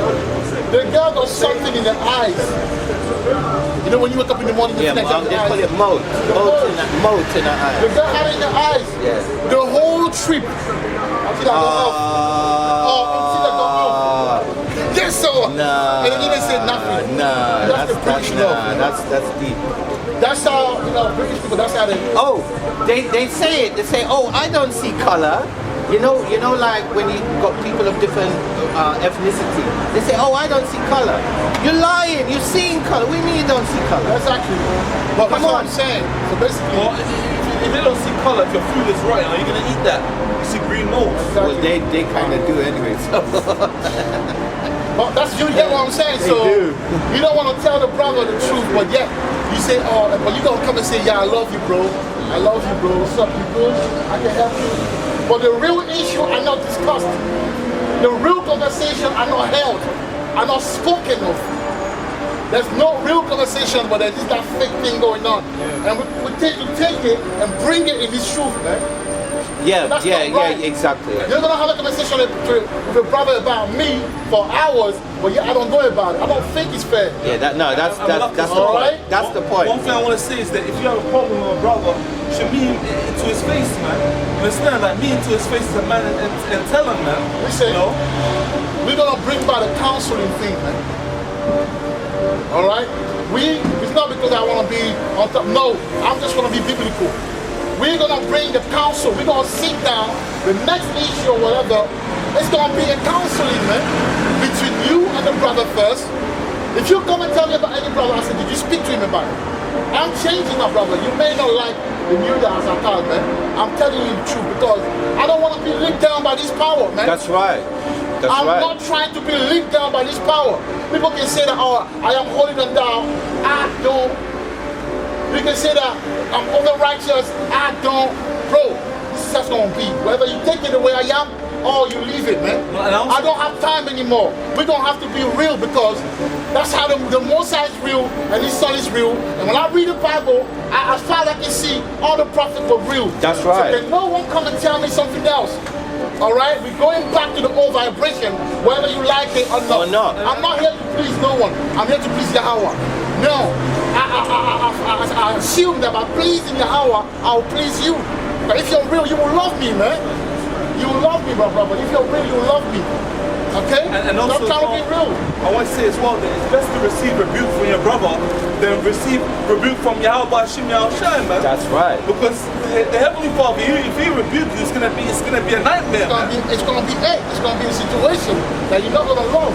The girl got something in her eyes. You know when you wake up in the morning, you Yeah, feel like they your call eyes. it moat. Moat in the The eye. girl had it in her eyes. Yes. The whole trip. Until I got off. Until I got off. Yes, sir. Nah. And then they said nothing. Nah, That's the British love. that's deep. That's how, British people, that's how they... Oh, they say it. They say, oh, I don't see color. You know, like when you got people of different ethnicity. They say, oh, I don't see color. You're lying. You're seeing color. What do you mean you don't see color? That's actually... But that's Come what on. I'm saying. So basically... Well, if they don't see color, if your food is rotten, are you gonna eat that? You see green mold. Well, they kind of do anyway. So. But that's you get what I'm saying. They So do. you don't want to tell the brother the truth, but yet you say, oh, but you gonna come and say, yeah, I love you, bro. I love you, bro. What's up, you good? I can help you. But the real issue are not discussed. The real conversation are not held, are not spoken of. There's no real conversation, but there's just that fake thing going on. Yeah. And we take it and bring it in this truth, man. Yeah, That's yeah, not right. yeah, exactly. You're gonna have a conversation with a brother about me for hours, but yeah, I don't know about it. I don't think it's fair. Yeah, that's the All point. right? That's the point. One thing I want to say is that if you have a problem with a brother, you should meet him to his face, man. You understand? Like, meet him to his face as a man and tell him, man. Listen, You know? we're gonna bring back the counseling thing, man. All right? It's not because I want to be on top. No, I'm just gonna be biblical. We're gonna bring the counsel. We're gonna sit down. The next issue or whatever, it's gonna be a counseling, man, between you and the brother first. If you come and tell me about any brother, I said, did you speak to him about it? I'm changing my brother. You may not like the new that as I call, man. I'm telling you the truth because I don't want to be linked down by this power, man. That's right. I'm not trying to be linked down by this power. People can say that, oh, I am holding them down. I don't. You can say that I'm over righteous. I don't. Bro, this is just going to be. Whether you take it the way I am or you leave it, man. I don't have time anymore. We're going to have to be real because that's how the Messiah is real and his son is real. And when I read the Bible, as far as I can see, all the prophets were real. That's right. So can no one come and tell me something else. All right, we're going back to the old vibration, whether you like it or not. Or not. I'm not here to please no one. I'm here to please Yahawah. No, I assume that by pleasing Yahawah, I'll please you. But if you're real, you will love me, man. You will love me, my brother. If you're real, you will love me. Okay? And also, Stop trying to be real. I want to say as well that it's best to receive rebuke from your brother than receive rebuke from Yahawah Hashem Yahushua, man. That's right. Because the Heavenly Father, if he rebukes you, it's gonna be a nightmare, man. It's gonna be a situation that you're not gonna love.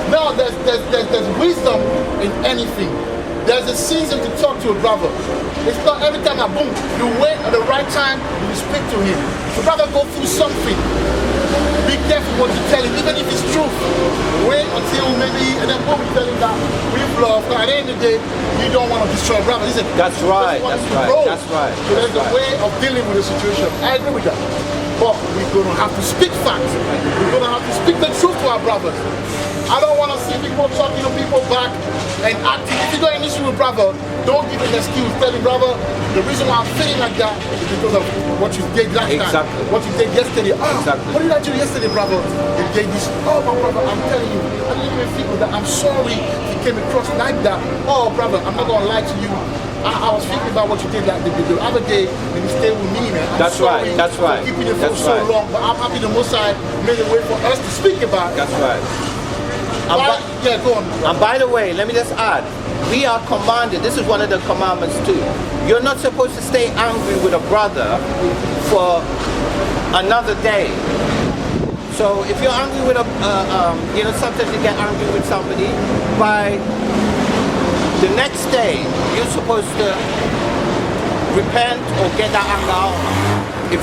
No, there's wisdom in anything. There's a season to talk to a brother. It's not every time boom, you wait at the right time, you speak to him. The brother go through something. Be careful what you tell him, even if it's true. Wait until maybe, and then boom, you tell him that we've loved. At the end of the day, you don't want to destroy a brother. Listen, That's right. you That's to right. grow. That's right. So there's a way of dealing with the situation. I agree with that. But we're going to have to speak facts. We're going to have to speak the truth to our brothers. I don't want to see people talking to people back and acting. If you got an issue with brother, don't give an excuse. Tell him, brother, the reason why I'm feeling like that is because of what you did last time. What you did yesterday. What did I do yesterday, brother? You did this. Oh, my brother, I'm telling you, I didn't even feel that. I'm sorry if you came across like that. Oh, brother, I'm not going to lie to you. I was thinking about what you did like the other day when you stayed with me, man. That's right. That's right. For keeping it for so long, but I'm happy the Messiah made a way for us to speak about it. That's right. Yeah, go on. And by the way, let me just add, we are commanded, this is one of the commandments too. You're not supposed to stay angry with a brother for another day. So if you're angry with sometimes you get angry with somebody, by the next day, you're supposed to repent or get that anger out. If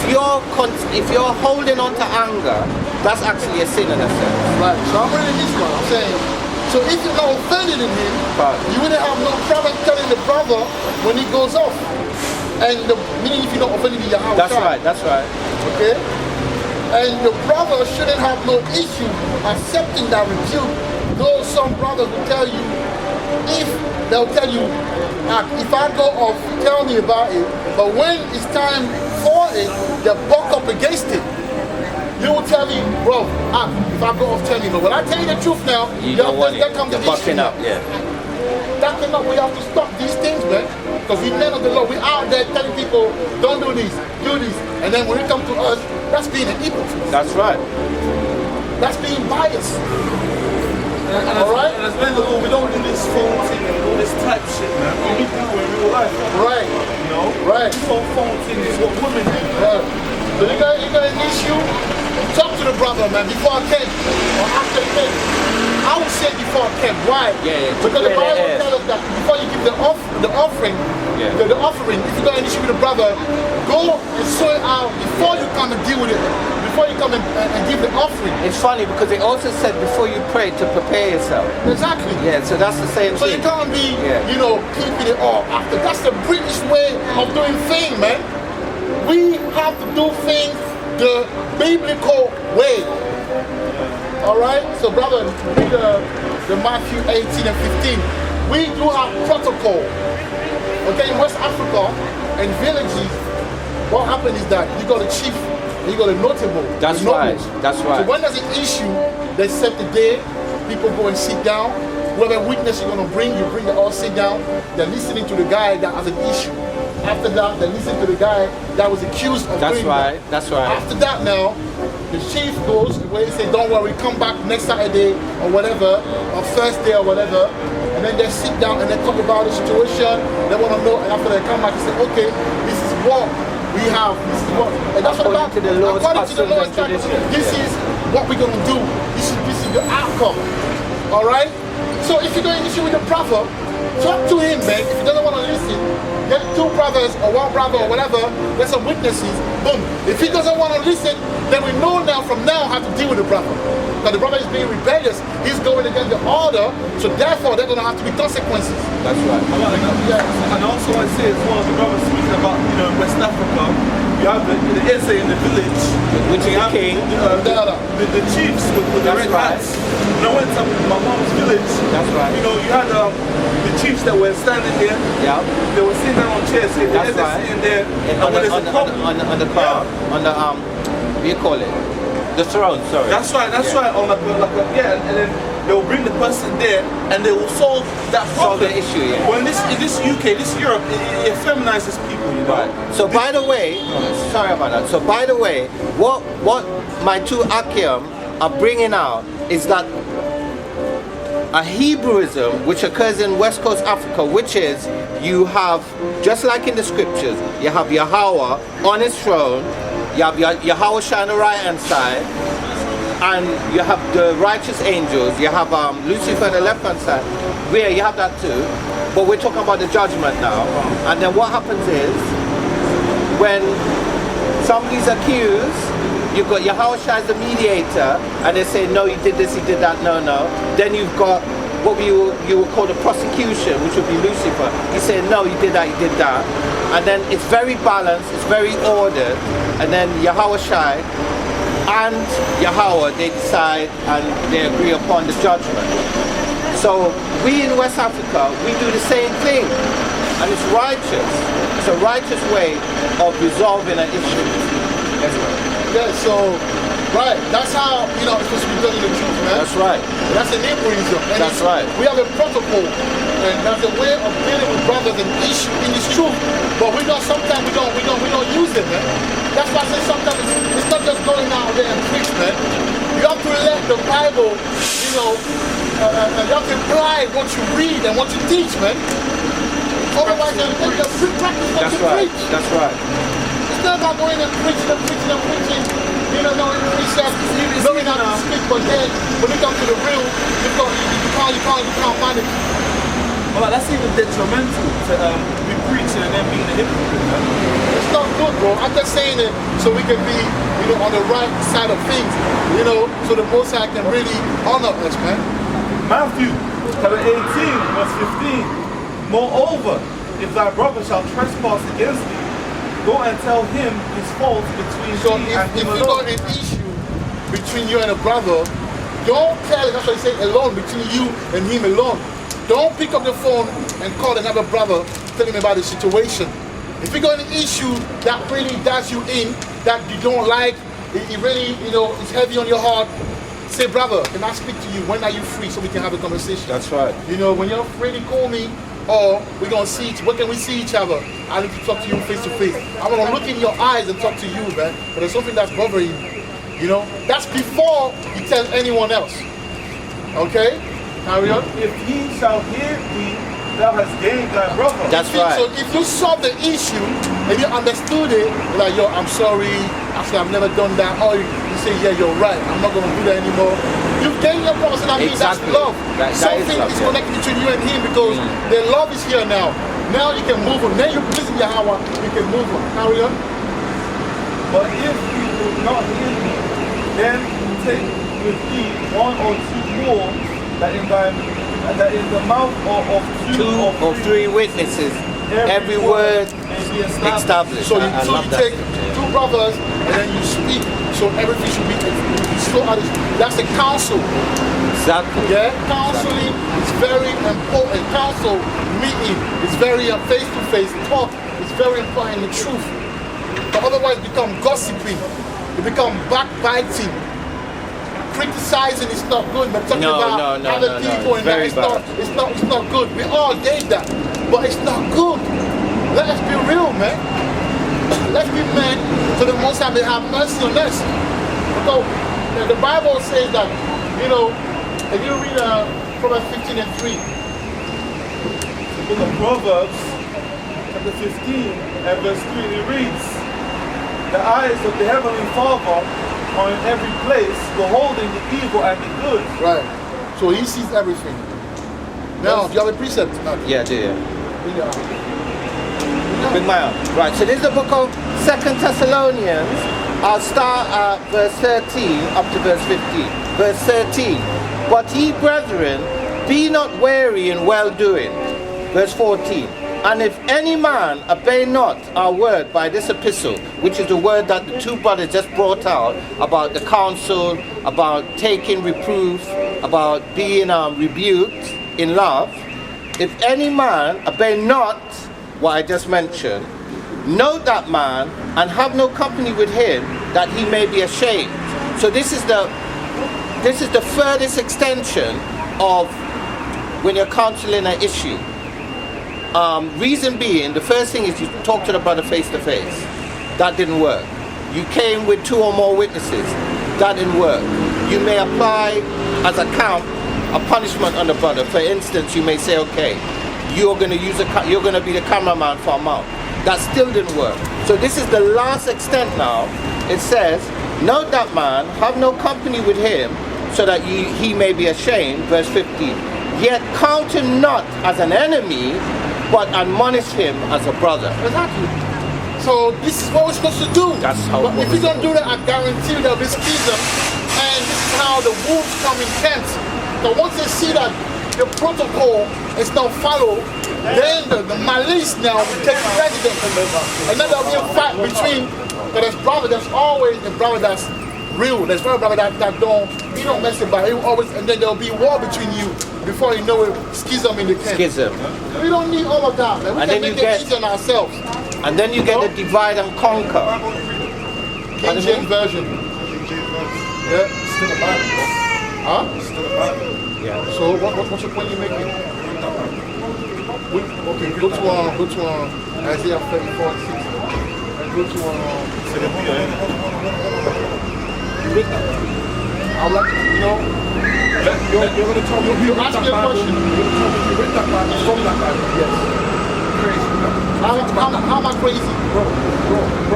you're holding on to anger, that's actually a sin in a sense. Right. So I'm reading this one. I'm saying, so if you're not offended in him, you wouldn't have no problem telling the brother when he goes off. And meaning if you're not offended in Yahawah. That's right. That's right. Okay. And the brother shouldn't have no issue accepting that rebuke. Though some brothers will tell you, they'll tell you, if I go off, tell me about it. But when it's time for it, they buck up against it. They will tell me, bro, if I go off telling you, but when I tell you the truth now, You don't want it. that comes You're the issue. bucking up, yeah. That cannot, we have to stop these things, man. Because we men of the law, we out there telling people, don't do this, do this. And then when it comes to us, that's being an hypocrite. That's right. That's being biased. Alright? And as men of the law, we don't do this phone thing and all this type shit, man. We do it in real life. Right. You know? Right. This whole phone thing is what women do. Right. So you got an issue, talk to the brother, man, before I came, or after I came. I would say before I came. Why? Yeah, because the Bible tells us that before you give the offering, the offering, if you got an issue with a brother, go and sort it out before you come and deal with it. Before you come and give the offering. It's funny because it also said before you pray to prepare yourself. Exactly. Yeah, so that's the same So thing. you can't be, keeping it all after. That's the British way of doing things, man. We have to do things the biblical way. All right? So, brother, read the Matthew 18 and 15. We do have protocol. Okay, in West Africa and villages, what happens is that you got a chief, and you got a notable. That's right. That's right. So when there's an issue, they set the day, people go and sit down. Whatever witness you're going to bring, you bring them all sit down. They're listening to the guy that has an issue. After that, they listen to the guy that was accused of doing that. That's right. After that now, the chief goes where he says, don't worry, come back next Saturday or whatever, or Thursday or whatever. And then they sit down and they talk about the situation. They want to know, and after they come back, they say, okay, this is what we have, this is what. And that's what According to the Lord's and tradition. This is what we're going to do. This is the outcome. All right? So if you're going to issue with the brother, talk to him, man. If he doesn't want to listen, get two brothers or one brother or whatever, get some witnesses, boom. If he doesn't want to listen, then we know now from now how to deal with the brother. Because the brother is being rebellious, he's going against the order, so therefore there's going to have to be consequences. That's right. And also I say as well, the brother speaking about, in West Africa, you have the Eze in the village, Which is you the have king. The chiefs with the That's red right. hats. When I went to my mom's village, That's right. you had the chiefs that were standing here. Yeah. They were sitting down on chairs here. That's They're right. sitting there. On when there's a problem, the crown, on the what do you call it? The throne, sorry. That's right. On and then they'll bring the person there, and they will solve that problem. Solve the issue, yeah. Well, in this UK, this Europe, it feminizes people, you know. Right. So by the way, sorry about that. So by the way, what my two Akim are bringing out is that a Hebrewism which occurs in West Coast Africa, which is you have, just like in the scriptures, you have Yahawah on his throne, you have Yahawah on the right hand side, and you have the righteous angels, you have Lucifer on the left hand side, where you have that too, but we're talking about the judgment now. And then what happens is, when somebody's accused, you've got Yahawah as the mediator, and they say, no, he did this, he did that, no. Then you've got what you would call the prosecution, which would be Lucifer. He said, no, he did that, he did that. And then it's very balanced, it's very ordered, and then Yahawah and Yahawah, they decide and they agree upon the judgment. So we in West Africa, we do the same thing, and it's righteous. It's a righteous way of resolving an issue. Yeah, so, right, that's how, it's supposed to be done in the truth, man. That's right. That's an Hebrewism. And That's right. We have a protocol, and that's a way of dealing with brothers and issue in this truth. But sometimes we don't use it, man. That's why I say sometimes it's not just going out there and preach, man. You have to let the Bible, you have to apply what you read and what you teach, man. Otherwise, you're practice what you preach. That's right. It's not about going and preaching and preaching and preaching. Knowing precepts, knowing how to speak, but then when it comes to the real, you can't manage. Well, that's even detrimental to be preaching and then being a hypocrite, man. It's not good, bro. I'm just saying it so we can be, on the right side of things, so the Most High can really honor us, man. Matthew, chapter 18, verse 15. Moreover, if thy brother shall trespass against thee, go and tell him his fault between thee and him if you alone. got an issue between you and a brother, don't tell him, that's what I say, alone, between you and him alone. Don't pick up the phone and call another brother, tell him about the situation. If you got an issue that really does you in, that you don't like, it really, it's heavy on your heart, say, brother, can I speak to you? When are you free so we can have a conversation? That's right. When you're ready, call me, or we're gonna see. When can we see each other? I need to talk to you face to face. I'm gonna look in your eyes and talk to you, man. But there's something that's bothering you. That's before you tell anyone else. Okay? Carry on. If he shall hear thee, thou hast gained thy brother. That's right. So if you solve the issue and you understood it, you're like, yo, I'm sorry, actually I've never done that. Or you say, yeah, you're right, I'm not gonna do that anymore. You've gained your brother, so that means that's love. Something is connected between you and him because the love is here now. Now you can move on. Now you're pleasing Yahawah, you can move on. Carry on. But if he will not hear thee, then take with thee one or two more, that in the mouth of two or three witnesses, every word established. So you take two brothers and then you speak, so everything should be that's the counsel. Exactly. Yeah, counseling is very important. Counsel meeting is very face-to-face talk is very important in the truth. But otherwise become gossiping, it become backbiting. Criticizing is not good, but talking about other people and that it's not good. We all gave that, but it's not good. Let us be real, man. Let's be men so the Most High may have mercy on us. Because the Bible says that, if you read Proverbs 15 and 3. The book of Proverbs, chapter 15 and verse 3, it reads, the eyes of the Heavenly Father are in every place, beholding the evil and the good. Right. So he sees everything. Now, do you have a precept? Yeah, I do. Big man. Right, so this is the book of 2 Thessalonians. I'll start at verse 13 up to verse 15. Verse 13. But ye brethren, be not weary in well-doing. Verse 14. And if any man obey not our word by this epistle, which is the word that the two brothers just brought out about the counsel, about taking reproof, about being rebuked in love, if any man obey not what I just mentioned, note that man and have no company with him, that he may be ashamed. So this is the furthest extension of when you're counseling an issue. Reason being, the first thing is you talk to the brother face to face. That didn't work. You came with two or more witnesses. That didn't work. You may apply as a count a punishment on the brother. For instance, you may say, okay, you're going to be the cameraman for a month. That still didn't work. So this is the last extent now. It says, note that man, have no company with him, so that he may be ashamed. Verse 15. Yet count him not as an enemy, but admonish him as a brother. Exactly. So this is what we're supposed to do. That's how. But if we don't do that, I guarantee there'll be schism. And this is how the wolves come in tents. So once they see that the protocol is not followed, then the malice now will take precedence. And then there'll be a fight between. There's always a brother that's real. There's one brother that you don't mess about. And then there'll be war between you. Before you know it, schism in the camp. Schism. We don't need all of that, man. We can make it easy on ourselves. And then you get the divide and conquer. King James Version. Yeah. Still a Bible, bro. Huh? Still a Bible. Yeah. So what's your point you're making? Okay, go to Isaiah 34 and 6. And go to I would like to, you're going to tell me you ask me a question. You're going to tell me you read that Bible from that Bible. Yes. Crazy. How am I crazy? Bro,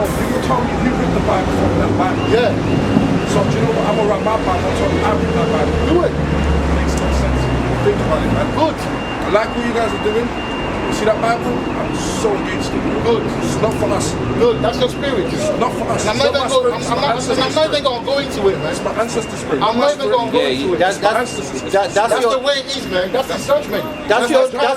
you can tell me you read the Bible from that Bible. Yeah. So do you know what? I'm going to write my Bible. I'm telling you I read that Bible. Do it. Makes no sense. Think about it, man. Good. I like what you guys are doing. You see that Bible? I'm so against it. Good. It's not for us. Good. That's your spirit. It's not for us. And I'm not even going to go into it, man. It's my ancestors' spirit. I'm not even going to go into it. That's the way it is, man. That's his judgment. That's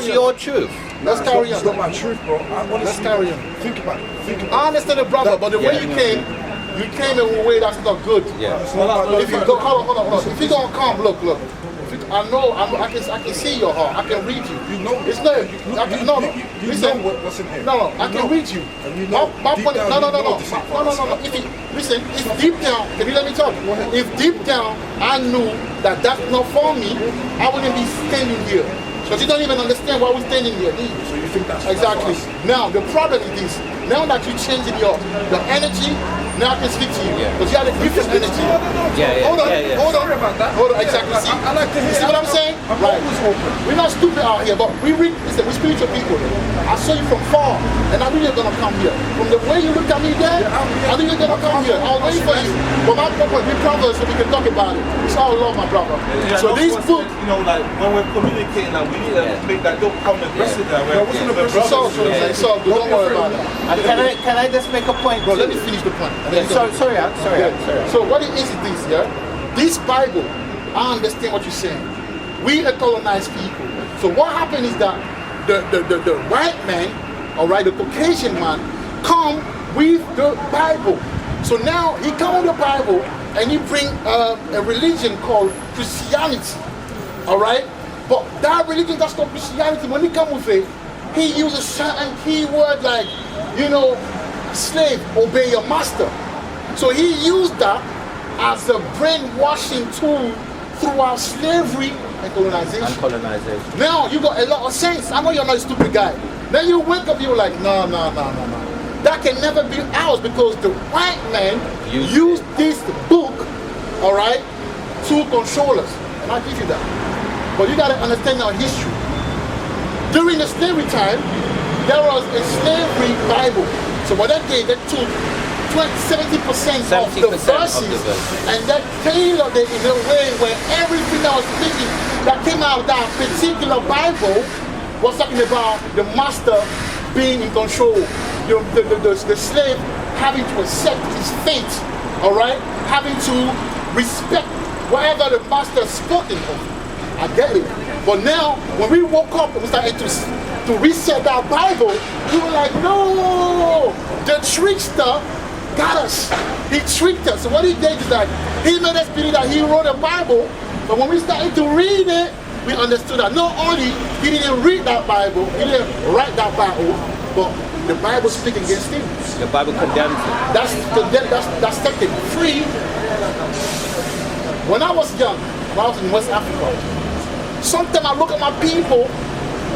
your truth. Let's carry on. It's not my truth, bro. Let's carry on. Think about it. I understand the brother, but the way you came in a way that's not good. Yeah. If you go, hold on. If you're gonna come, look. If I know, I can see your heart. I can read you. You know. It's not. No. You Listen. know what's in here. No. I can read you. And you know. My deep point. down, No. you know this is for us. Listen. If deep down, can you let me talk? If deep down I knew that that's not for me, I wouldn't be standing here. Because you don't even understand why we're standing here, do you? So you think that's Exactly. for us? Now the problem is this. Now that you're changing your energy, now I can speak to you. Because you have a different energy. Hold on. Sorry about that. Hold on, exactly. See, I like to hear. you see what I'm saying? I'm always open. We're not stupid out here, but we read, listen, we're spiritual people. I saw you from far, and I knew you're gonna come here. From the way you looked at me there, I knew you're gonna come here. I was waiting for you. But my purpose, we brothers, so we can talk about it. It's all love, my brother. Yeah, So this book, you know, like when we're communicating, like, we need to make that don't come aggressive. it's all good. It's all good. Don't worry about it. Can I just make a point? Bro, let me finish the point. Sorry. So what it is this, yeah? This Bible, I understand what you're saying. We are colonized people. So what happened is that the white man, all right, the Caucasian man, come with the Bible. So now he come with the Bible and he bring a religion called Christianity, all right? But that religion that's called Christianity, when he come with it, he uses certain keyword like, you know, slave, obey your master. So he used that as a brainwashing tool throughout slavery and colonization. Now you got a lot of sense. I know you're not a stupid guy. Then you wake up, you're like, no. That can never be ours because the white man used this book, all right, to control us. And I give you that. But you gotta understand our history. During the slavery time, there was a slavery Bible. So what they did, they took 70% of the verses and they tailored it in a way where everything that was speaking that came out of that particular Bible was talking about the master being in control, the slave having to accept his fate, all right, having to respect whatever the master spoken of. I get it. But now, when we woke up and we started to reset our Bible, we were like, no, the trickster got us. He tricked us. So what he did is that he made us believe that he wrote a Bible, but when we started to read it, we understood that not only he didn't read that Bible, he didn't write that Bible, but the Bible speaks against him. The Bible condemns him. That's taken free. When I was young, when I was in West Africa, sometimes I look at my people,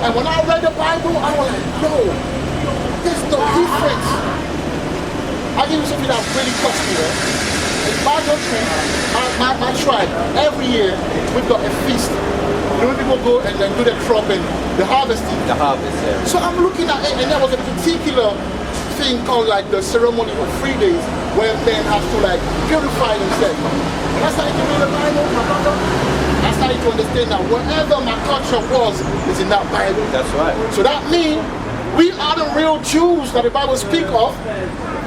and when I read the Bible, I was like, yo, there's no difference. I'll give you something that really touched me. In my country, my tribe, every year, we've got a feast. You know, people go and then do the crop and the harvesting. The harvest, yeah. So I'm looking at it, and there was a particular thing called like the ceremony of 3 days, where men have to like purify themselves. When I started to read the Bible, my brother, I started to understand that whatever my culture was is in that Bible. That's right. So that means we are the real Jews that the Bible speaks of,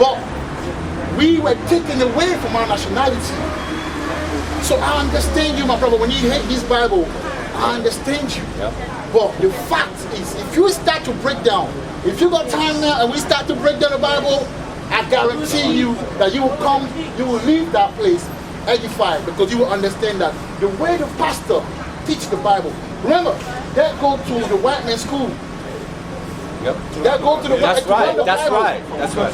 but we were taken away from our nationality. So I understand you, my brother. When you hate this Bible, I understand you. Yeah. But the fact is, if you start to break down, if you got time now and we start to break down the Bible, I guarantee you that you will come, you will leave that place edified, because you will understand that the way the pastor teach the Bible. Remember, they go to the white man's school. Yep. They go to the white That's right. to learn the That's Bible. right. That's right.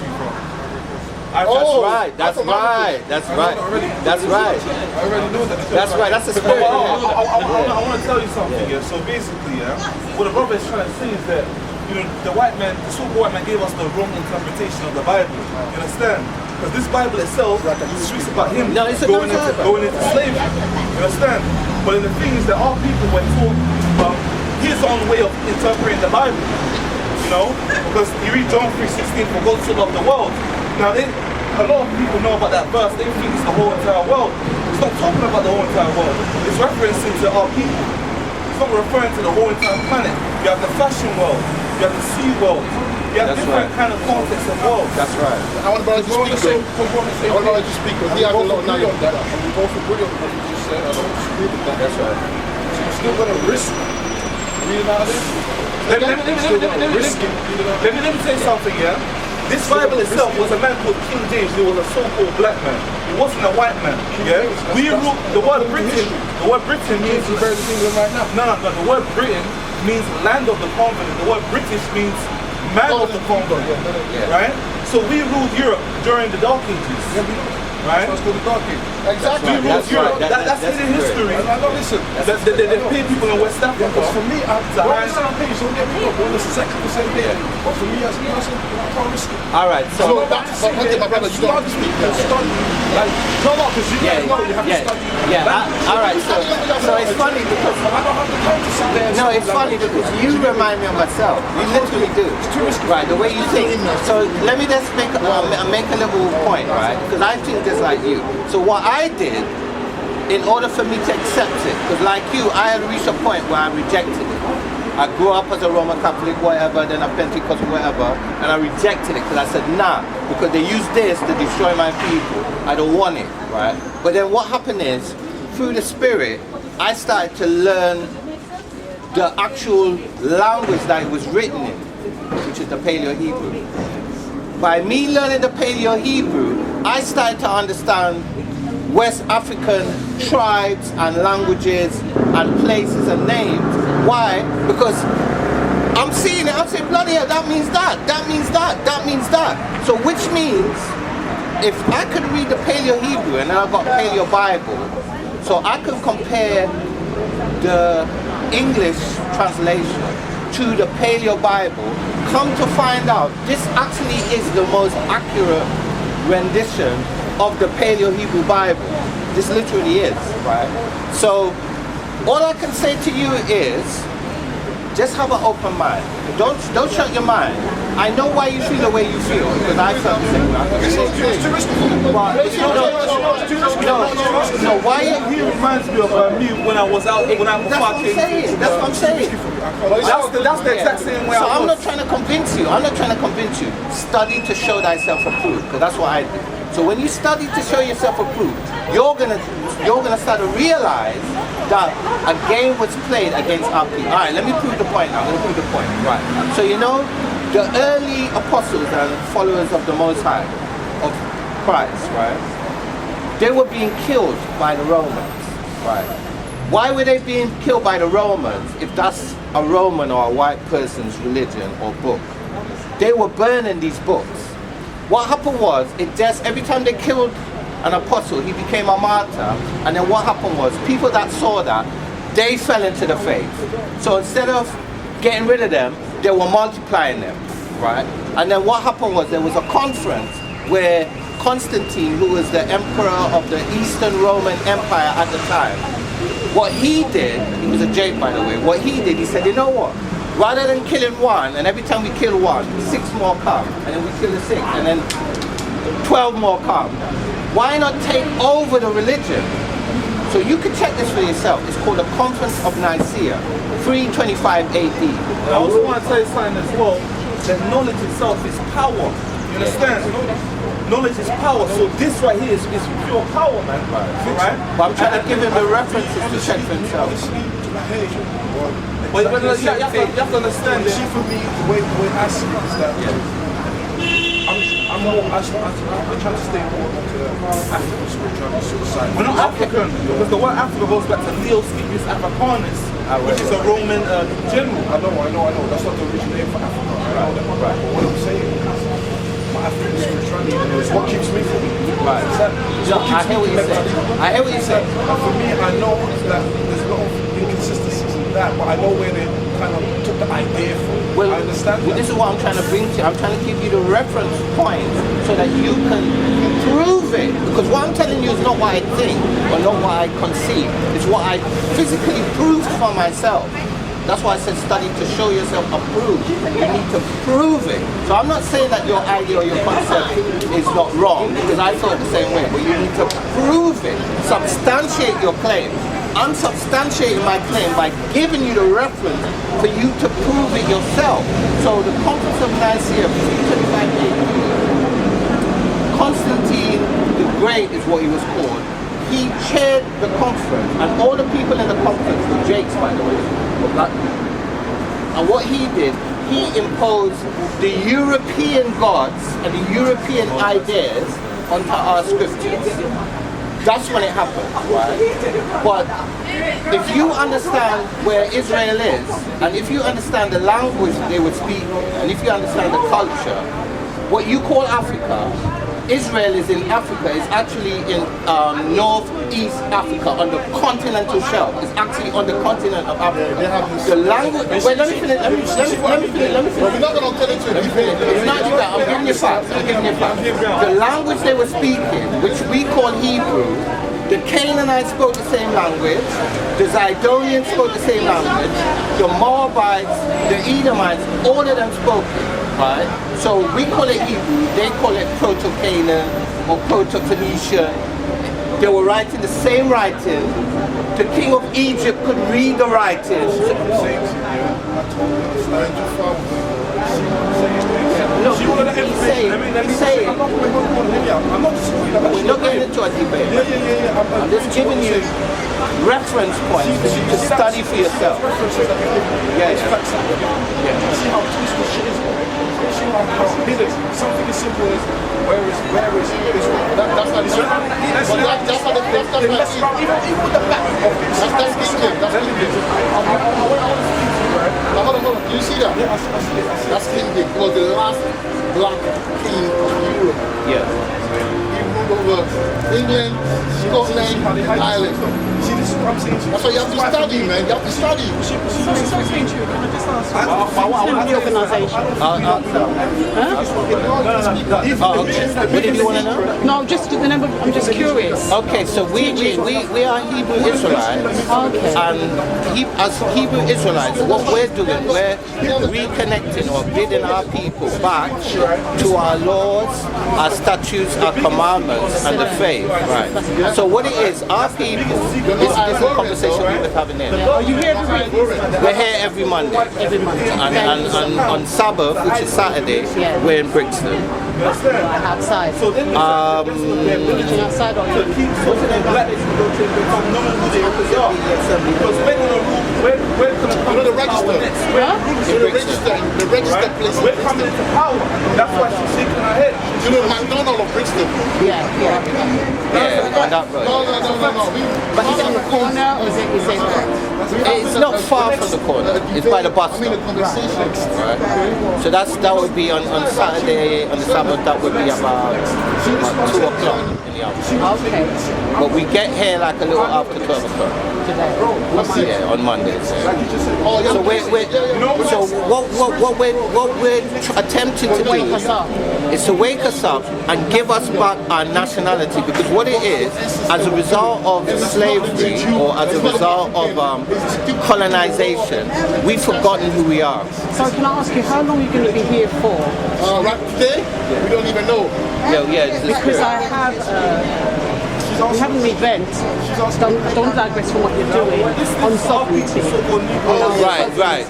Oh, That's right. That's right. That's right. I already know that. That's right. That's the spirit. I want to tell you something, yeah. So basically, yeah, what the brother is trying to say is that, you know, the white man, the super white man gave us the wrong interpretation of the Bible. You understand? Because this Bible itself speaks about him going into slavery. You understand? But the thing is that our people were taught his own way of interpreting the Bible. You know? Because you read John 3:16, for God so loved the world. Now, a lot of people know about that verse, they think it's the whole entire world. It's not talking about the whole entire world. It's referencing to our people. It's not referring to the whole entire planet. You have the fashion world, you have the sea world, you have different kind of contexts of worlds. That's right. I want to brother to speak. I want to to speak because he has a lot of knowledge on that. And we both agree on what you just said. I don't disagree with that. That's right. So you're still going to risk reading out of this? Let me tell you something, yeah? This Bible itself was a man called King James. He was a so-called black man. He wasn't a white man. Yeah. We rule the word Britain. The word Britain means very England right now. no. The word Britain means land of the continent. The word British means man of the continent. Right. So we ruled Europe during the Dark Ages. Right? That's called the Dark Age. Exactly. We ruled Europe. That's hidden history. I know, listen. They pay people in West Africa. Because for me, we're on the same page, don't get me wrong, we're on exactly the same page. But for me as a person, I can't risk it. All right, So so that's one thing, my brother, you don't have to speak. Study. Like, no, because you yeah, don't know, you have to study. all right. So it's funny because I don't have the time to sit there and no, study it's like funny that. because you remind me of myself. You literally do. Right, the way you think. So let me just make a little point, right? Because I think just like you. So what I did, in order for me to accept it, because like you, I had reached a point where I rejected it. I grew up as a Roman Catholic, whatever, then a Pentecostal, whatever, and I rejected it because I said, nah, because they use this to destroy my people. I don't want it, right? But then what happened is, through the Spirit, I started to learn the actual language that it was written in, which is the Paleo-Hebrew. By me learning the Paleo-Hebrew, I started to understand West African tribes and languages and places and names. Why? Because I'm seeing it, I'm saying, bloody hell, that means that, that means that, that means that. So which means, if I could read the Paleo-Hebrew and then I've got Paleo Bible, so I can compare the English translation to the Paleo Bible, come to find out, this actually is the most accurate rendition of the Paleo-Hebrew Bible. This literally is, right? So, all I can say to you is, just have an open mind. Don't shut your mind. I know why you feel the way you feel, because I felt the same way. No, why? He reminds me of me when I was out. That's what I'm saying. That's what I'm saying. That's the exact same way. So I'm not trying to convince you. I'm not trying to convince you. Study to show thyself approved, because that's what I did. So when you study to show yourself approved, you're gonna start to realize that a game was played against our people. All right, let me prove the point now. Let me prove the point. Right. So you know, the early apostles and followers of the Most High, of Christ, right? They were being killed by the Romans, right? Why were they being killed by the Romans if that's a Roman or a white person's religion or book? They were burning these books. What happened was, it just, every time they killed an apostle, he became a martyr, and then what happened was, people that saw that, they fell into the faith. So instead of getting rid of them, they were multiplying them, right? And then what happened was, there was a conference where Constantine, who was the emperor of the Eastern Roman Empire at the time, what he did, he was a Jake by the way, what he did, he said, you know what? Rather than killing one, and every time we kill one, 6 more come, and then we kill the 6, and then 12 more come. Why not take over the religion? So you can check this for yourself. It's called the Conference of Nicaea, 325 AD. I also want to tell you something as well, that knowledge itself is power. You understand? Knowledge is power. So this right here is pure power, man. Right? But I'm trying to give him the references to check for himself. But you have to understand that. See, for me, the way I see it is that I'm trying to stay more to African spirituality, suicide. We're not African, because the word Africa goes back to Leoscipius Africanus, which is a Roman general. I know. That's not the original name for Africa. I know that. But what I'm saying is, my African spirituality is what keeps me from it. Right. No, I hear what you're saying. I hear what you're saying. And for me, I know that there's a lot of inconsistencies in that, but I know where they kind of took the idea from. Well, I understand that. This is what I'm trying to bring to you. I'm trying to give you the reference points so that you can prove it. Because what I'm telling you is not what I think or not what I conceive. It's what I physically proved for myself. That's why I said study to show yourself approved. You need to prove it. So I'm not saying that your idea or your concept is not wrong, because I thought the same way, but you need to prove it. Substantiate your claim. I'm substantiating my claim by giving you the reference for you to prove it yourself. So the Conference of Nicaea, 325 AD, Constantine the Great is what he was called. He chaired the conference, and all the people in the conference were Jakes, by the way, were black people. And what he did, he imposed the European gods and the European ideas onto our scriptures. That's when it happened, right? But if you understand where Israel is, and if you understand the language they would speak, and if you understand the culture, what you call Africa, Israel is in Africa. It's actually in northeast Africa on the continental shelf. It's actually on the continent of Africa. The language. Wait, let me finish. Let me finish. We're not going to tell it to you. It's not that. I'm giving you facts. The language they were speaking, which we call Hebrew, the Canaanites spoke the same language, the Zidonians spoke the same language, the Moabites, the Edomites, all of them spoke it. Right? So we call it Hebrew, they call it Proto-Canaan or Proto-Phoenician. They were writing the same writing. The king of Egypt could read the writing. No, he's saying, we're not getting into a debate. I'm just giving you reference points for you to study for yourself. Yeah. See how twisted shit is, right? See how hidden. Something as simple as where is Israel? That's not even with the back of it. That's hold on. Do you see that? Yeah, I see it. That's King James. He was the last black king of Europe. Yeah. He ruled over England, Scotland, Ireland. See, this is what I'm saying to you. That's why you have to study, man. You have to study. Can I just ask you? What the organisation? What did you want to know? No, I'm just curious. Okay, so we are Hebrew Israelites. Okay. And as Hebrew Israelites, what we're doing, we're reconnecting or bidding our people back to our laws, our statutes, our commandments, and the faith. Right. So what it is, our people, this is a conversation we've been having here. Are you here every week? We're here every Monday. Every Monday. And on Sabbath, which is Saturday, we're in Brixton. Outside. Um, Preaching outside or Because we're going to You know the register. The register place. We're coming into power. That's why she's shaking her head. You know the McDonald of Brixton. Yeah. yeah, on that road. No. But is it on the corner or is it It's not far from the corner. It's by the bus I mean the stop. conversation. Right. So that would be on Saturday, on the Sabbath, that would be about 2 o'clock in the afternoon. Okay. But we get here like a little after 12 o'clock. Today. Yeah, on Mondays. Oh, yeah. So what we're attempting to Wake us do up. is to wake us up and give us back our nationality, because what it is, as a result of slavery or as a result of colonization, we've forgotten who we are. So can I ask you, how long are you going to be here for? Right today, we don't even know. Yeah, it's the Because spirit. I have we have an event. Don't digress from what you're doing on sovereignty. Right.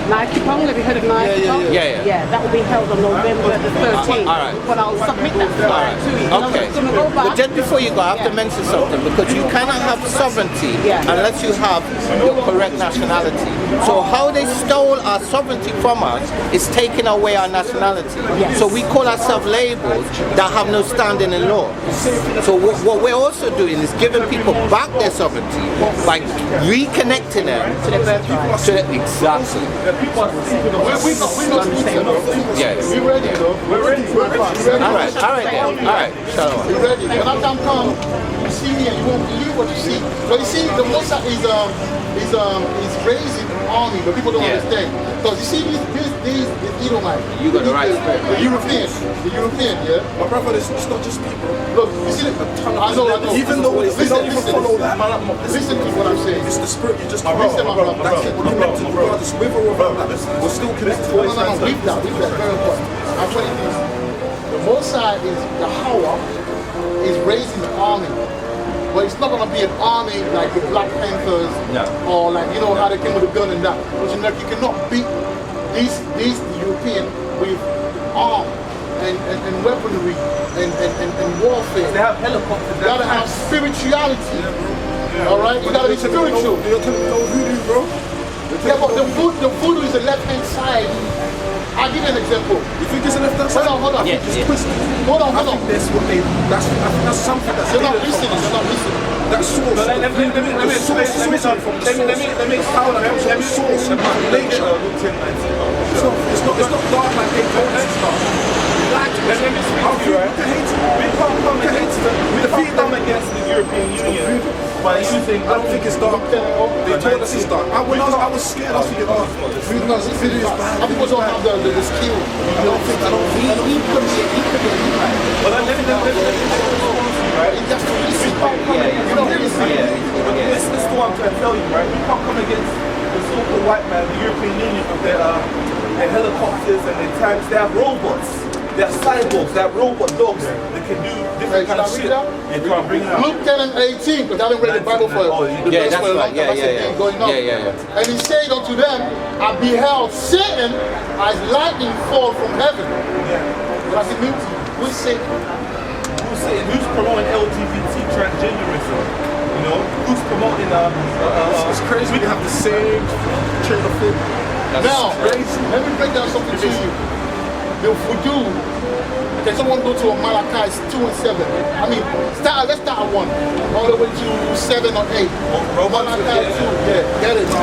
Nyakipong, have you heard of Nyakipong? Yeah. That will be held on November the 13th. All right. But I'll submit that to you. Okay. I'm going to go back. But just before you go, I have to mention something, because you cannot have sovereignty unless you have your correct nationality. So how they stole our sovereignty from us is taking away our nationality. Yes. So we call ourselves labels that have no standing in law. So what we're also doing is giving people back their sovereignty by reconnecting them To their birthright. exactly. Yes. We ready, though. We're ready. All right then. Shalom. We're ready. When that time comes, you see me and you won't believe what you see. But you see, the Mosai is raising an army, but people don't understand. Because you see these Edomites. You got the right spirit. The European, yeah. My brother, it's not just people. Look, you see, I know. Even though they don't even follow that. Listen to what I'm saying. It's the spirit you just Listen, my brother. That's it. We're connected regardless, with or without that. We're still connected. No, leave that, very important. I'll tell you this. The Mosai is, Yahawah is raising the army. But it's not going to be an army like the Black Panthers or like, you know, how they came with a gun and that. But you cannot beat these European with arms and weaponry and warfare. They have helicopters. You gotta have spirituality. Alright? You gotta be spiritual. You're telling me no voodoo, bro? Yeah, but the voodoo is the left-hand side. I'll give you an example. You think it's a left hand side? Hold on. Yeah, It's yeah. twisted. Hold on. I think that's what they. I think that's something that's. You're not hidden from listening. us. You're not listening. That source. Let me source from the source. let me source and nature. It's not dark like they told us. Let me speak to you, right? We can't come against the European Union by using. I don't think it's dark. They told us it's dark. When I was scared, I was thinking, oh, voodoo is bad. Some people don't have the skill. I don't think. He could be Well, let me right? He just listen. You don't listen. But this is what I'm trying to tell you, right? We can't come against the so-called white man, the European Union, with their helicopters and their tanks. They have robots. They have cyborgs. They have robot dogs that can do different kind of shit. You can't bring it out. Luke 10 and 18, because I haven't read the Bible for the Yeah, verse that's for a long right. time. That's the thing going on. Yeah. And he said unto them, I beheld Satan as lightning fall from heaven. What does it mean to you? Who's Satan? Who's promoting LGBT transgenderism? You know, who's promoting It's crazy. We have the same chain of thought. Now, crazy. let me break down something to you. The voodoo. Okay, someone go to Malachi 2 and 7. I mean, let's start at 1. All the way to 7 or 8. Malachi 2. Yeah, get it. The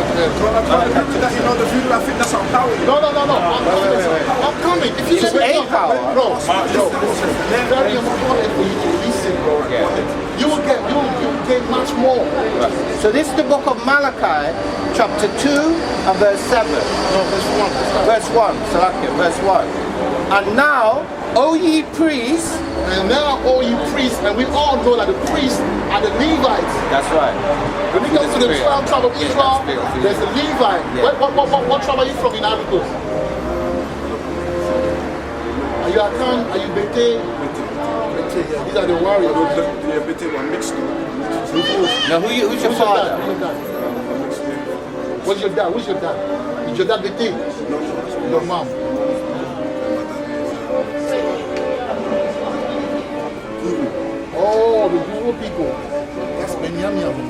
voodoo, I think that's our power. No. I'm coming. If you let me power. No. It's very important for you to listen, bro. You will get much more. So this is the book of Malachi, chapter 2 and verse 7. No, verse 1. Verse 1, Salakia, verse 1. And now, O ye priests, And now all you priests, and we all know that the priests are the Levites. that's right. When you go to the 12 tribe of Israel, there's a Levite. Yeah. What tribe are you from in Africa? Are you Akan? Are you Bete? Bete, yeah. These are the warriors. Yeah, but they were mixed up. Now, who's your father? What's your dad? Who's your dad? Is your dad Bete? Your mom. Oh, the Guru people. That's Benjamin.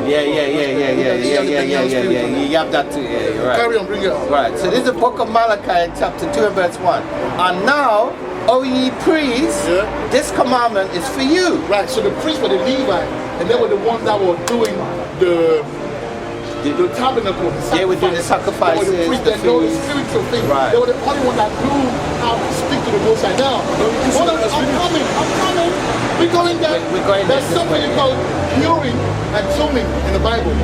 Yeah. You have that too. Yeah, you're right. Carry on, bring it up. Right, so this is the book of Malachi, chapter 2 and verse 1. And now, O ye priests, this commandment is for you. Right, so the priests were the Levite, and they were the ones that were doing the tabernacle. They were doing the sacrifices, They were the priests that know the spiritual thing. Right. They were the only one that knew how to speak to the Most High. Now, hold on, I'm coming. We're going there. We're going there. There's something called Urim and Thummim in the Bible.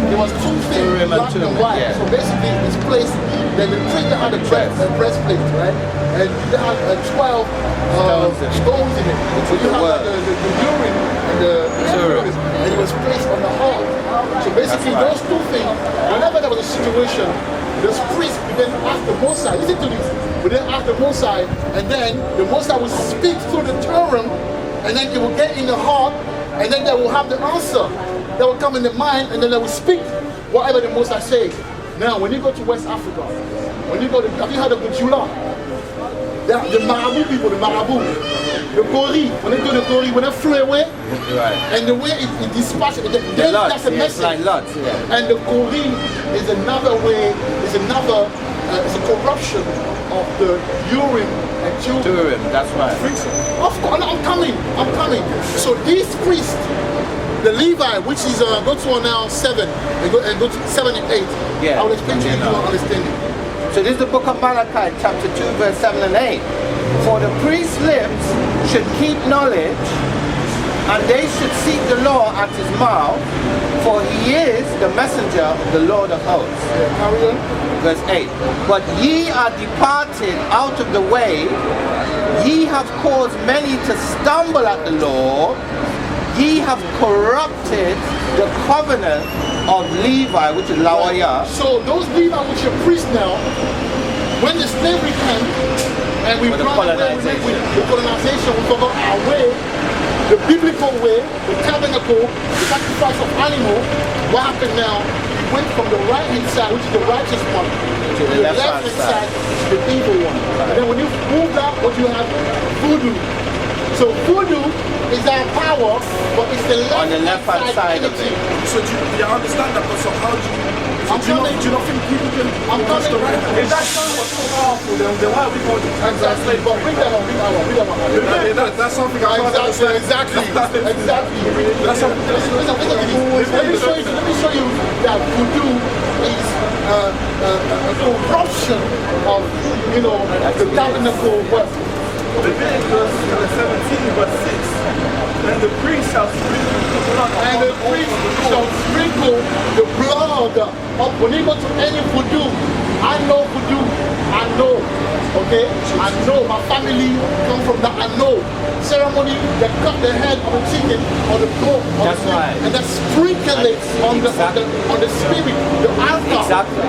There was two things, Urim and black and Thummim, white. yeah. So basically, this place, then the priest that had a breastplate, right? And they had 12 stones in it. So you have like the Urim and the Thummim, and it was placed on the heart. So basically, those two things, whenever there was a situation, the priest would then ask the Mosai, listen to this, would then ask the Mosai, and then the Mosai would speak through the Torah, and then it will get in the heart, and then they will have the answer. They will come in the mind, and then they will speak whatever the Mosai says. Now, when you go to West Africa, when you go to, have you heard of the Jula? The Marabu people, the Marabu. The Gori, when they do the Gori, when they flew away, and the way it dispatches, that's a message. Like lots, yeah. And the Gori is another way, it's a corruption of the Urim and Turim, that's right. Of course, I'm coming. So these priests, the Levi, which is go to now 7, and go to 7 and 8. Yeah. I will explain to you if you don't understand it. So this is the book of Malachi, chapter 2, verse 7 and 8. For the priest's lips should keep knowledge, and they should seek the law at his mouth, for he is the messenger of the Lord of hosts. Carry on. Verse 8. But ye are departed out of the way, ye have caused many to stumble at the law, ye have corrupted the covenant of Levi, which is Yahawah. So those Levi, which are priests now, when the slavery came, and we With the brought colonization. the colonization, we forgot our way, the biblical way, the tabernacle, the sacrifice of animal. What happened now? We went from the right hand side, which is the righteous one, to the left hand side, which is the evil one. And then when you move that, what you have? Voodoo. So So voodoo is our power, but it's the On the left-hand side of energy. it. So I understand that, but so how do you... So do you not think people can... I'm coming. If that song was so powerful, then why are we going to Exactly, but read that one. That's something I can't understand. Exactly. That's something. Let me show you that voodoo is a corruption of, the tabernacle work. Leviticus 17 verse 6. And the priest shall sprinkle the blood the blood up. When you go to any voodoo, I know voodoo, I know, okay? I know, my family come from that, I know. Ceremony, they cut the head of the chicken or the goat, That's right. and they sprinkle it on the spirit, the altar. Exactly.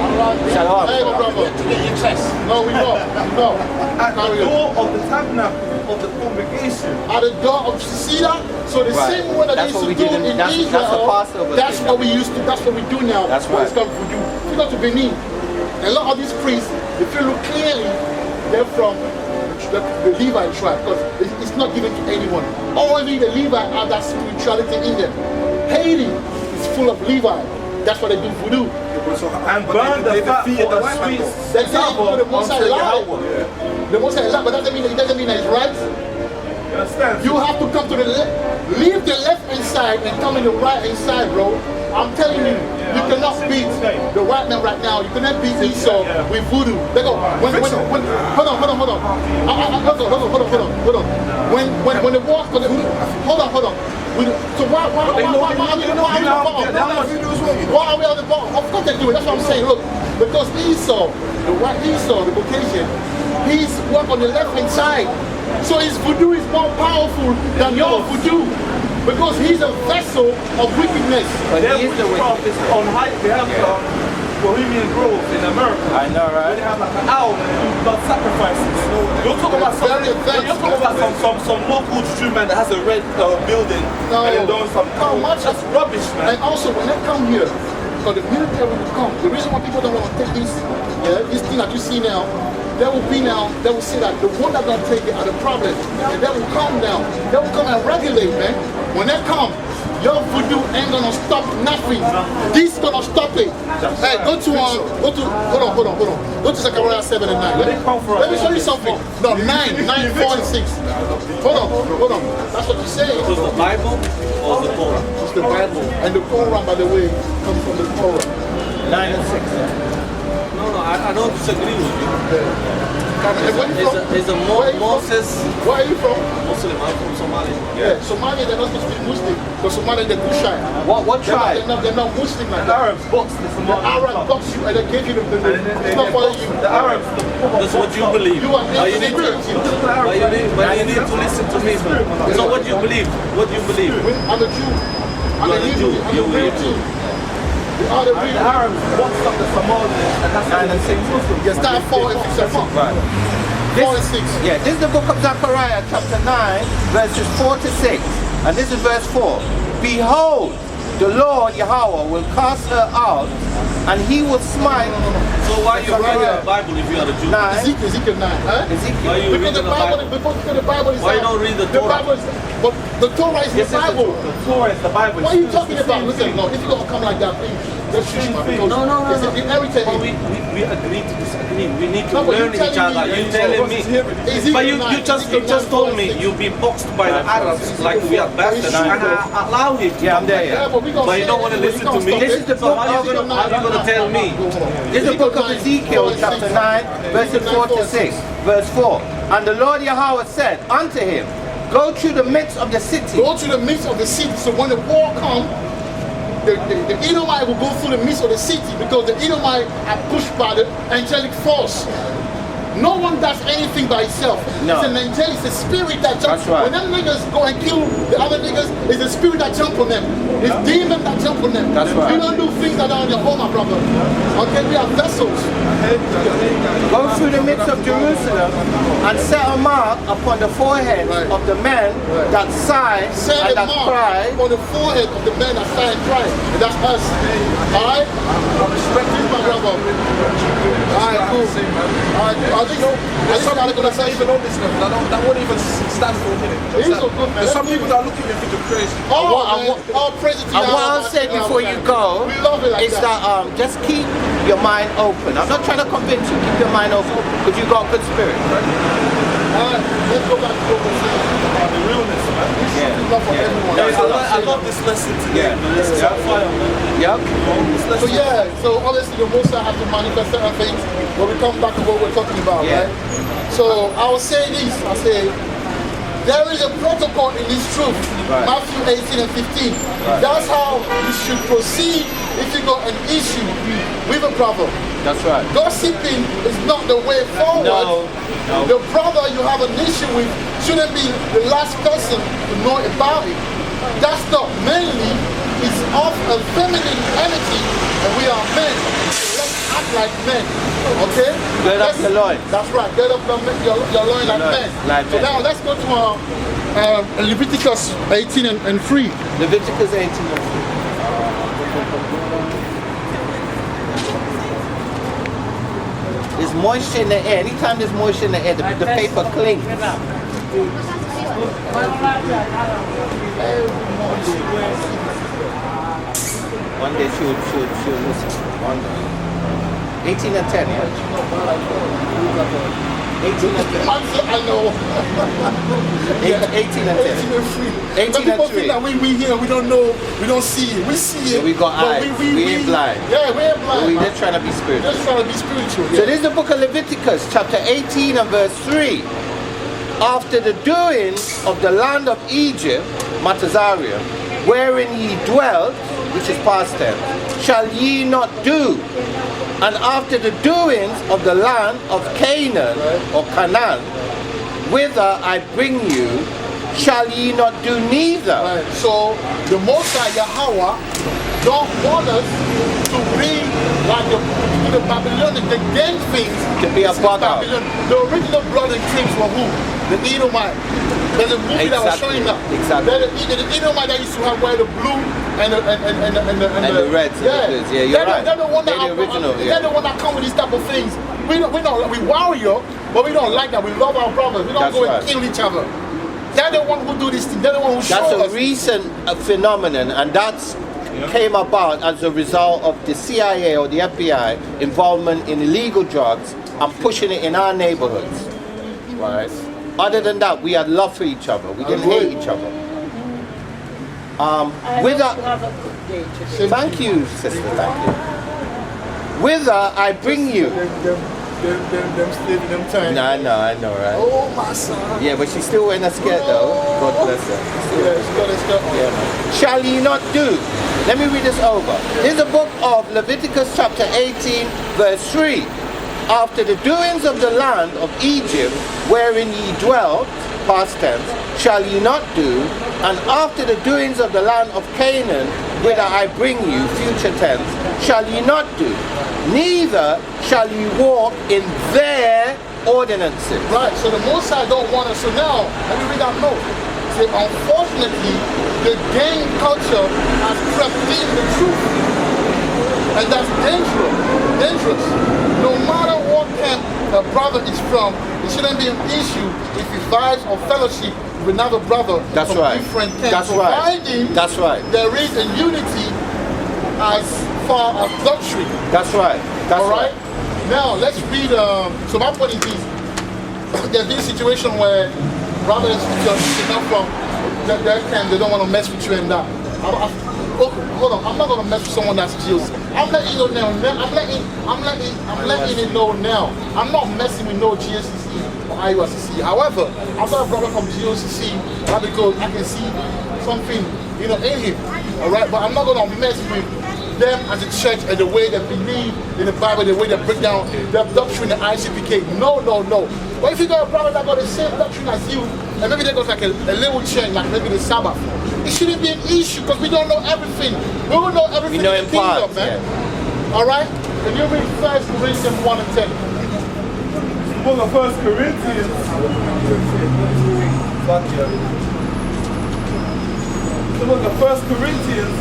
Shut up. Hey, my brother. No, we know. No. at the door of the tabernacle of the congregation. At the door of Cedar. So the same way that they used to do in Israel, that's what we used to, that's what we do now. That's when right. it's come to do. If you go to Benin, a lot of these priests, if you look clearly, they're from the Levite tribe, because it's not given to anyone. Only the Levite have that spirituality in them. Haiti is full of Levite. That's why they do voodoo. And burn the fat for the streets. They say the most I lie. The most I lie, but it doesn't mean that it's right. You understand? You have to come to the left, leave the left hand side and come in the right hand side, bro. I'm telling you, you cannot beat the white man right now. You cannot beat Esau with voodoo. They go, hold on. When the war, hold on. So why are we on the ball? Of course they do it. That's what I'm saying. Look, because Esau, the white Esau, the Caucasian, he's work on the left hand side. So his voodoo is more powerful than your voodoo. Because he's a vessel of wickedness. But Their he is the witchcraft wicked. is on high. They have Bohemian Grove in America. I know, right? They have like an owl and do blood sacrifices. You're talking about some local Jew man that has a red building and they're doing some that's rubbish, man. And also when they come here, because the military will come, the reason why people don't want to take this thing that you see now, they will say that the one that's gonna take it are the problem. And they will come down. They will come and regulate, man. When they come, your voodoo ain't gonna stop nothing. This gonna stop it. Hey, hold on. Go to Zechariah 7 and 9. Let me show you something. No, 9, 4 and 6. Hold on. That's what you say. Was the Bible or the Torah? It's the Bible. And the Quran, by the way, comes from the Torah. 9 and 6. No, I don't disagree with you. And where you from? Is a Moses Where are you from? Muslim? I'm from Somalia. Yeah, Somalia, they're not supposed to be Muslim. Because Somalia, they're Kushite. What tribe? They're not Muslim like The that. Arabs boxed the The Somali. Arab box you and they gave you it's not for you. The Arabs. That's what you believe. You are But you need to, but you need to listen to me. So what do you believe? What do you believe? I'm a Jew. I'm a Hebrew. I'm a real Jew. We are the The real. Arabs boxed up the Somalians and that's 9 and 6. You start 4 and 6 and 4. Right. 4 and 6. Yeah, this is the book of Zechariah, chapter 9, verses 4 to 6. And this is verse 4. Behold, the Lord Yahawah will cast her out, and he will smite. So why you reading the Bible if you are a Jew? 9. Ezekiel 9. Huh? Ezekiel. Why you Because reading the Bible, is Why you don't read the Torah? Bible is, but the Torah is the Bible. the Torah is the Bible. What are you talking about? Listen, no, if you're going to come like that, please. Let's shoot you, man. No. It's inherited. But we agree to disagree. We need to No, but learn you each telling other. me- You telling me. Ezekiel But you 9, just Ezekiel 9, told 4 me and 6. you'll be boxed by the Arabs like we are bastards, and I allow it. Yeah, I'm there, Yeah, yeah. but we gonna But you say don't it want to anyway. listen We to gonna me. stop This is the So book how of you gonna tell me? This is the book of Ezekiel, chapter 9, verses 4 to 6. Verse 4. And the Lord Yahawah said unto him, go through the midst of the city. Go to the midst of the city. So when the war comes, the Edomite will go through the midst of the city because the Edomite are pushed by the angelic force. No one does anything by itself. No. It's an angelic, it's a spirit that jumps. That's right. When them niggas go and kill the other niggas, it's a spirit that jump on them. It's demon that jump on them. That's right. You don't do things that are on your own, my brother. Okay, we are vessels. Go through the midst of Jerusalem and set a mark upon the forehead Right. of the men that sigh Set and a that mark cry. on the forehead of the man that sigh and cry. And that's us. Alright? Respect this, my brother. Alright, cool. Alright, think There's some people that's not even on this level. That won't even stand for a minute. He's so good, man. There's some people that look at me and think you're crazy. All praise to And what Yahawah. I'll say before you go We love it like is that just keep your mind open. I'm not trying to convince you, keep your mind open because you've got a good spirit. Let's go back to what we're saying. The realness, man. Something love for everyone. Guys, I love this lesson today. Man. This is on fire, man. Yep. This lesson. So obviously the Most High has to manifest certain things, but we come back to what we're talking about, Yeah. right? So I will say this, I say, there is a protocol in this truth, Right. Matthew 18 and 15. That's how you should proceed if you got an issue with a brother. That's right. Gossiping is not the way forward. No. The brother you have an issue with shouldn't be the last person to know about it. That's not manly. It's of a feminine energy, and we are men. Let's act like men, okay? Gird up your loins. That's right. Get up your loin like men. Like So men. now let's go to Leviticus 18 and 3. Leviticus 18 and 3. There's moisture in the air. Anytime there's moisture in the air, the paper clings. One day she'll listen. One day. 18 and 10, yeah? 18 and 10. I know. 18 and 10. 18 and 3. 18 But people and 3. think that we here, we don't know, we don't see it. We see it. Yeah, we got but eyes. We ain't blind. Yeah, we ain't blind. We're man. just trying to be spiritual. Just trying to be spiritual. So this is the book of Leviticus, chapter 18 and verse 3. After the doings of the land of Egypt, Matazarium, wherein ye dwelt, which is past tense, shall ye not do. And after the doings of the land of Canaan, or Canaan, whither I bring you, shall ye not do neither. Right. So the Most High Yahawah don't want us to be like the Babylonians, the gang things. To be a It's in bug out. Babylon. The original blood and kings were who? The Edomite. There's a movie that was Exactly. showing that. Exactly. The Edomite that used to have wear the blue and the reds and the blues. Yeah, you're right. They're the one that They're the original, they're yeah. the one that come with these type of things. We warrior, but we don't like that. We love our brothers. We don't That's go right. and kill each other. They're the one who do this thing. They're the one who show That's us. a recent phenomenon, and that's came about as a result of the CIA or the FBI involvement in illegal drugs and pushing it in our neighborhoods. Right. Other than that, we had love for each other. We didn't hate each other. Thank you, sister. Thank you. Whither I bring you. Them time. No, I know, right? Oh my son. Yeah, but she's still wearing a skirt though. God bless her. Yeah, it's got this stuff. Yeah, man. Shall ye not do? Let me read this over. Here's the book of Leviticus chapter 18 verse 3. After the doings of the land of Egypt wherein ye dwelt, past tense, shall ye not do, and after the doings of the land of Canaan, whither I bring you, future tense, shall ye not do, neither shall ye walk in their ordinances. Right, so the Most High don't want us. So now, let me read that note. Say, unfortunately, the gang culture has crept in the truth. And that's dangerous. No matter what camp a brother is from, it shouldn't be an issue if he vibes or fellowship with another brother That's from right. different camps. That's right. Providing That's right. there is a unity as far as doctrine. That's right. That's All right. Now let's read. So my point is this: there's been a situation where brothers just come from their camp. They don't want to mess with you and that. Hold on. I'm not gonna mess with someone that's Jews. I'm letting you know now. I'm letting you know now. I'm not messing with no GSCC or IUSCC. However, I've got a brother from GSCC. Because I can see something, in him. All right, but I'm not gonna mess with them as a church and the way they believe in the Bible, the way they break down their doctrine, the ICPK. No. But if you got a brother that got the same doctrine as you, and maybe they got like a little change, like maybe the Sabbath, it shouldn't be an issue because we don't know everything. We will know everything We know in the in part, kingdom, man. yeah. All right? Can you read 1 Corinthians 1 and 10? Book of 1 Corinthians. Fuck yeah. The book of 1 Corinthians,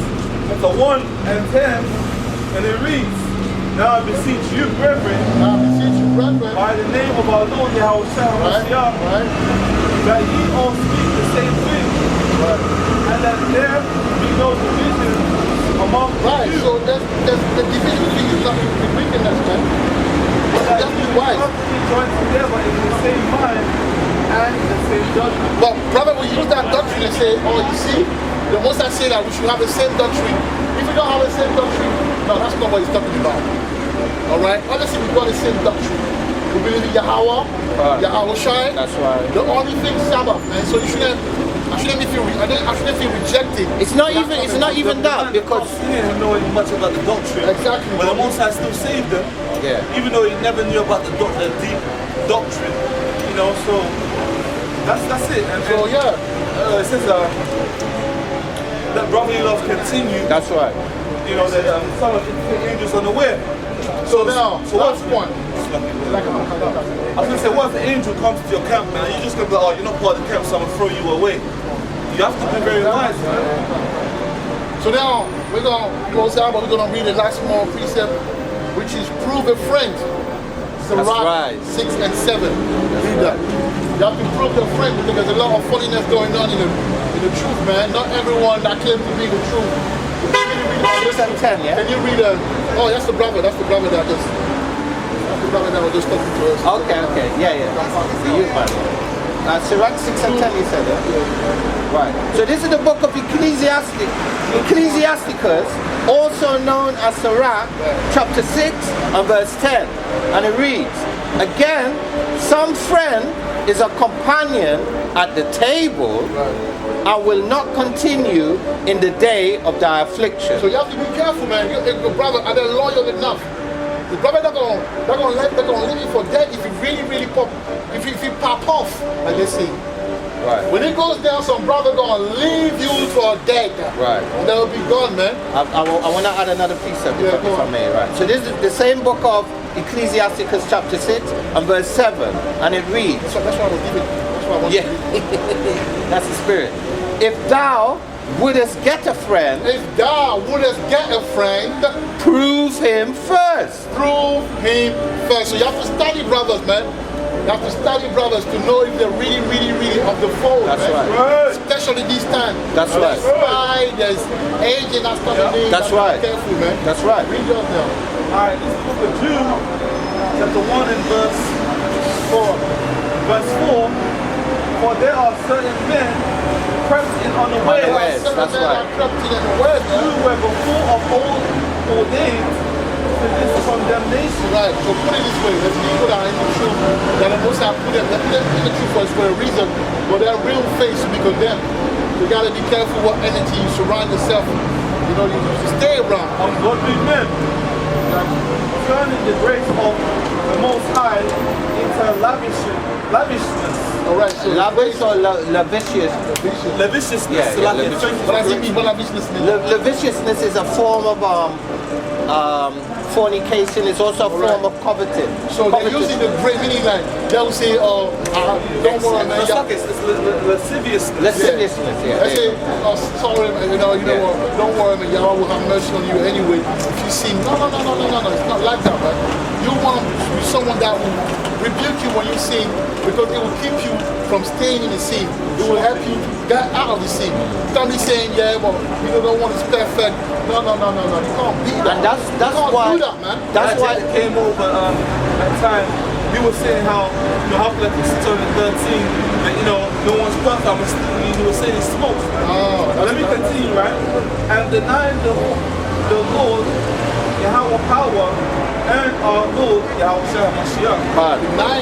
chapter 1 and 10, and it reads, Now I beseech you, brethren, Now I beseech you, brethren, by the name of our Lord Yahawah, that ye all speak the same thing, and that there be no division among you. So the division thing is not the wickedness, man. But that That's ye wise. be joined together in the same mind and the same judgment. But brother, we use that doctrine and say, oh, you see, the most I say that we should have the same doctrine. If we don't have the same doctrine, no, that's not what he's talking about. Alright? Honestly, we got the same doctrine. We believe in Yahawah, Yahawah Shai. That's right. The only thing Sabbath, man. So you shouldn't feel rejected. It's not even that, because He didn't know much about the doctrine. Exactly. But the Most High still saved them. yeah. Even though he never knew about the deep doctrine. You know, so that's it. And So yeah. it says that brotherly love continue. That's right. You know, that some of the angels unaware. So now, so last what's one. I was gonna say, what if an angel comes to your camp, man? You're just gonna be like, oh, you're not part of the camp, so I'm gonna throw you away. You have to be very wise, man. So now we're gonna close out, but we're gonna read the last small precept, which is prove a friend. That's right. 6 and 7. Read that. You have to prove a friend because there's a lot of funniness going on in the truth, man. Not everyone that claims to be the truth. 6 and 10, yeah? Can you read oh, that's the brother. That's the brother that just. That's the brother that was just talking to us. Okay. Yeah. The youth man. Sirach 6 and 10, you said, yeah? Right. So this is the book of Ecclesiasticus, also known as Sirach, chapter 6 and verse 10. And it reads, again, some friend is a companion at the table and will not continue in the day of thy affliction. So you have to be careful, man. Your brother, are they loyal enough? The brother they're gonna leave you for dead if you really pop, if you pop off, like they say. Right. When it goes down, some brother gonna leave you for dead. Right. And they'll be gone, man. I want to add another precept Yeah, if go I on. may. Right. So this is the same book of Ecclesiasticus chapter 6 and verse 7, and it reads. That's why I was giving. That's why I want Yeah. to read. That's the spirit. If thou wouldest get a friend, If thou wouldest get a friend, prove him first. prove him first. So you have to study brothers, man. You have to study brothers to know if they're really of the fold, That's man. right. Especially this time. That's right. There's spy, there's agent that's coming in. That's You have right. to be careful, man. That's right. Read yours now. Alright, this is the book of Jude, chapter 1 and verse 4. Verse 4, for there are certain men crept in unawares, Unawares. Some That's men right. are crept in unawares, who man. were before of old ordained to this condemnation. Right, so put it this way, there's people that are in the truth, that the Most High put them in the truth for a reason, but their real face will be condemned. You gotta be careful what energy you surround yourself. You know, you stay around. Ungodly men, turning the grace of the Most High into lavishness. Alright, so Lavish or lavicious? Lasciviousness. Yeah, so like lavicious. thank you What for does it correcting mean? What business mean? Lasciviousness is a form of fornication. It's also a form of coveting. So they're using the great meaning like they'll say, don't worry, man. It's like it's lasciviousness. Lasciviousness, yeah. They say, oh, sorry, man, you know what? Don't worry, man. Yahweh will have mercy on you anyway. If you sin, no. It's not like that, man. You want to be someone that will rebuke you when you sin because it will keep you from staying in the sin. It will help you get out of the sin. Don't be saying, yeah, well, you don't want it's perfect. No. You can't be that. And that's you can't why. do that, man. That's why. It came over that time. You were saying how how like it's turning 13, and no one's perfect. You were saying it smokes. Oh, Now, let me continue, right? And denying the Lord, Yahawah power, and our Lord Yahweh Mashiach. Deny.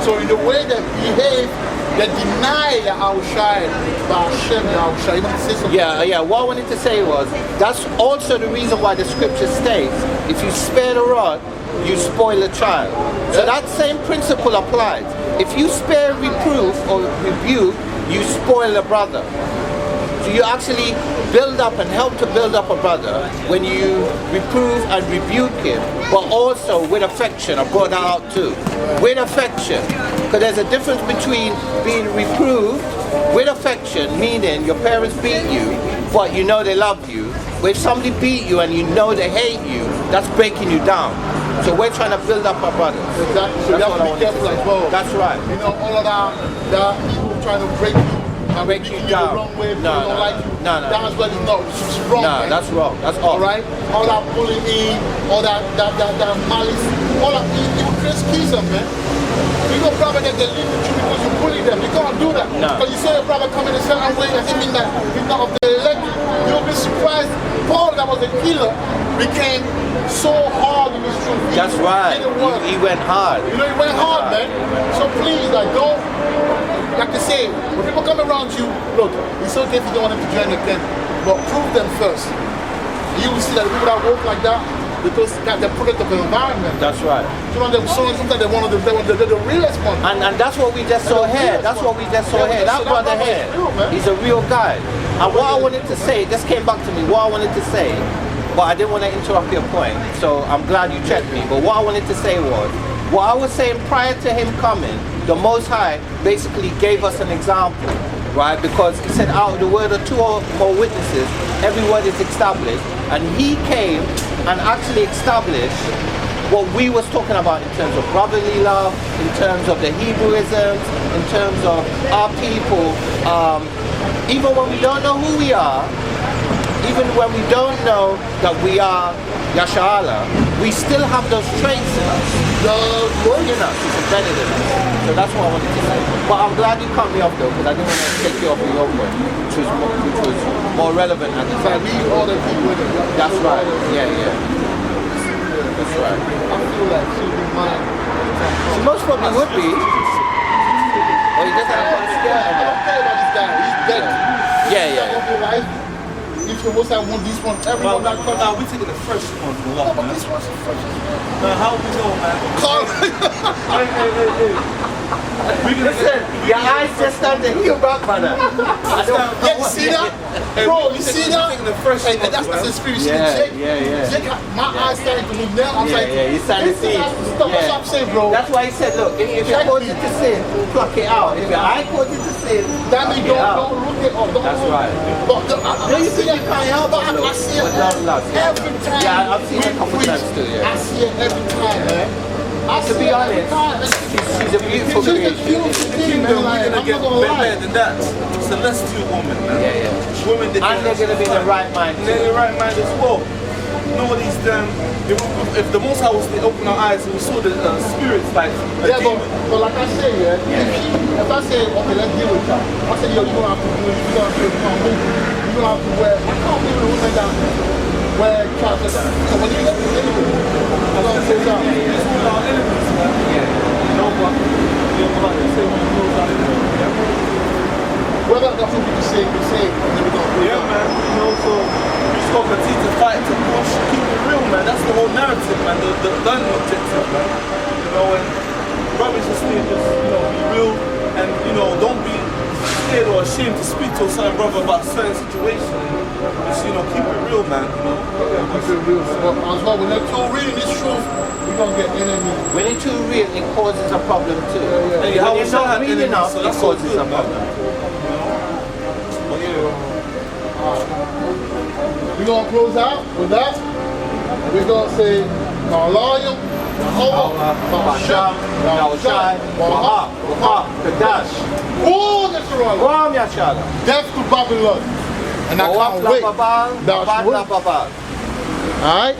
So in the way they behave, they deny Yahweh by Hashem Yahweh. You want to say something? Yeah. What I wanted to say was that's also the reason why the scripture states if you spare the rod, you spoil a child. So that same principle applies. If you spare reproof or rebuke, you spoil a brother. So you actually build up and help to build up a brother when you reprove and rebuke him, but also with affection. I brought that out too. With affection. Because there's a difference between being reproved with affection, meaning your parents beat you, but you know they love you, But if somebody beat you and you know they hate you, that's breaking you down. So we're trying to build up our brothers. Exactly. So you have to be careful as well. That's right. You know, all of that people trying to break you. Break you down. The wrong way, No, don't no, like you. no, no. That's what it's not. It's wrong. No, man. that's wrong. That's off. All right. All that bullying, all that malice, all that you create schism, man. You know, brother, that they leave with you because you bully them. You can't do that. No. Because you say a brother come in a certain way, doesn't mean that he's not of the elect. You'll be surprised. Paul, that was a killer, became so hard in his truth. That's right. He went hard. You know, he went hard, man. So please, like, don't. Like I say, when people come around you, look, it's okay if you don't want them to join the camp, but prove them first. You will see that the people that work like that, because they're the product of the environment. That's right. You know, sometimes they're one of the realest ones. And that's what we just saw here. That's what we just saw here. That brother here, he's a real guy. And what I wanted to say, just came back to me, what I wanted to say, but I didn't want to interrupt your point, so I'm glad you checked me. But what I wanted to say was, what I was saying prior to him coming, the Most High basically gave us an example, right? Because he said, out of the word of 2 or more witnesses, every word is established. And he came and actually established what we was talking about in terms of brotherly love, in terms of the Hebrewisms, in terms of our people. Even when we don't know who we are, even when we don't know that we are Yahawah, we still have those traits in us. In us, it's embedded in us. So that's what I wanted to say. But I'm glad you cut me off though, because I didn't want to take you off of your point, which was more relevant at the time. That's right. Yeah. That's right. I feel like she'll be mine. She most probably would be. Or he doesn't have one scared of I her. don't care about this guy. He's dead. Yeah. If the most I want this one, everyone that comes Nah, we taking the fresh one for Oh, what, but man? this one's the freshest. Man, how we know, man? Hey. Listen, your eyes just started to heal back, brother. Yeah, you see that? Bro, you see that? Taking the fresh Hey, one, that's man. the spirit. Yeah. Jake, my eyes started to move now. I'm like, You started to see. Stop what I'm saying, bro. That's why he said, look, if you're causing to sin, pluck it out. If your eye causing to sin, That pluck means it out. don't look it up. Don't That's look. right. But No, you see you can't help but it, look. I see it But don't love, yeah. every time. Yeah, I've seen it a couple we times too, yeah. I see it every time, man. To be honest, she's a beautiful She's a creation. beautiful thing, man. Kingdom, Like, we're gonna I'm get not gonna better lie. than that. Celestial woman, man. Yeah. Women that And they're going to be in the right mind. They're in the right mind as well. You know what these if the Most High was to open our eyes and we saw the spirits like a Yeah, demon. but like I say, if I say, okay, let's deal with that. I say, yo, you don't have to do it. You don't have to do it. You don't have to wear. I can't believe the women that wear trousers. So when you get to the enemy, I don't say that. It's all our enemies, man. You know what? You know what they say when you close our enemies. Whether that's what we say, we say. Yeah, man. You know, so we just gotta continue to fight to push, keep it real, man. That's the whole narrative, man. The learning objective, man. You know, and brothers just need to be real, and don't be scared or ashamed to speak to a certain brother about a certain situation. Just keep it real, man. Keep it real. As well, when they're too real in this truth, we're gonna get enemies. When it's too real, it causes a problem too. And When how it's shall not have real enemies, enough, so it that's all causes good, a man. problem. But yeah. We're gonna close out with that. We're gonna say, Yahawah, Basham, Yahushai, Wahab, Wahab, Kadash. Oh, that's right. Ram Yashala. Death to Babylon. And I Wahab can't wait. Lababal, That's Babad right. Lababal. Alright?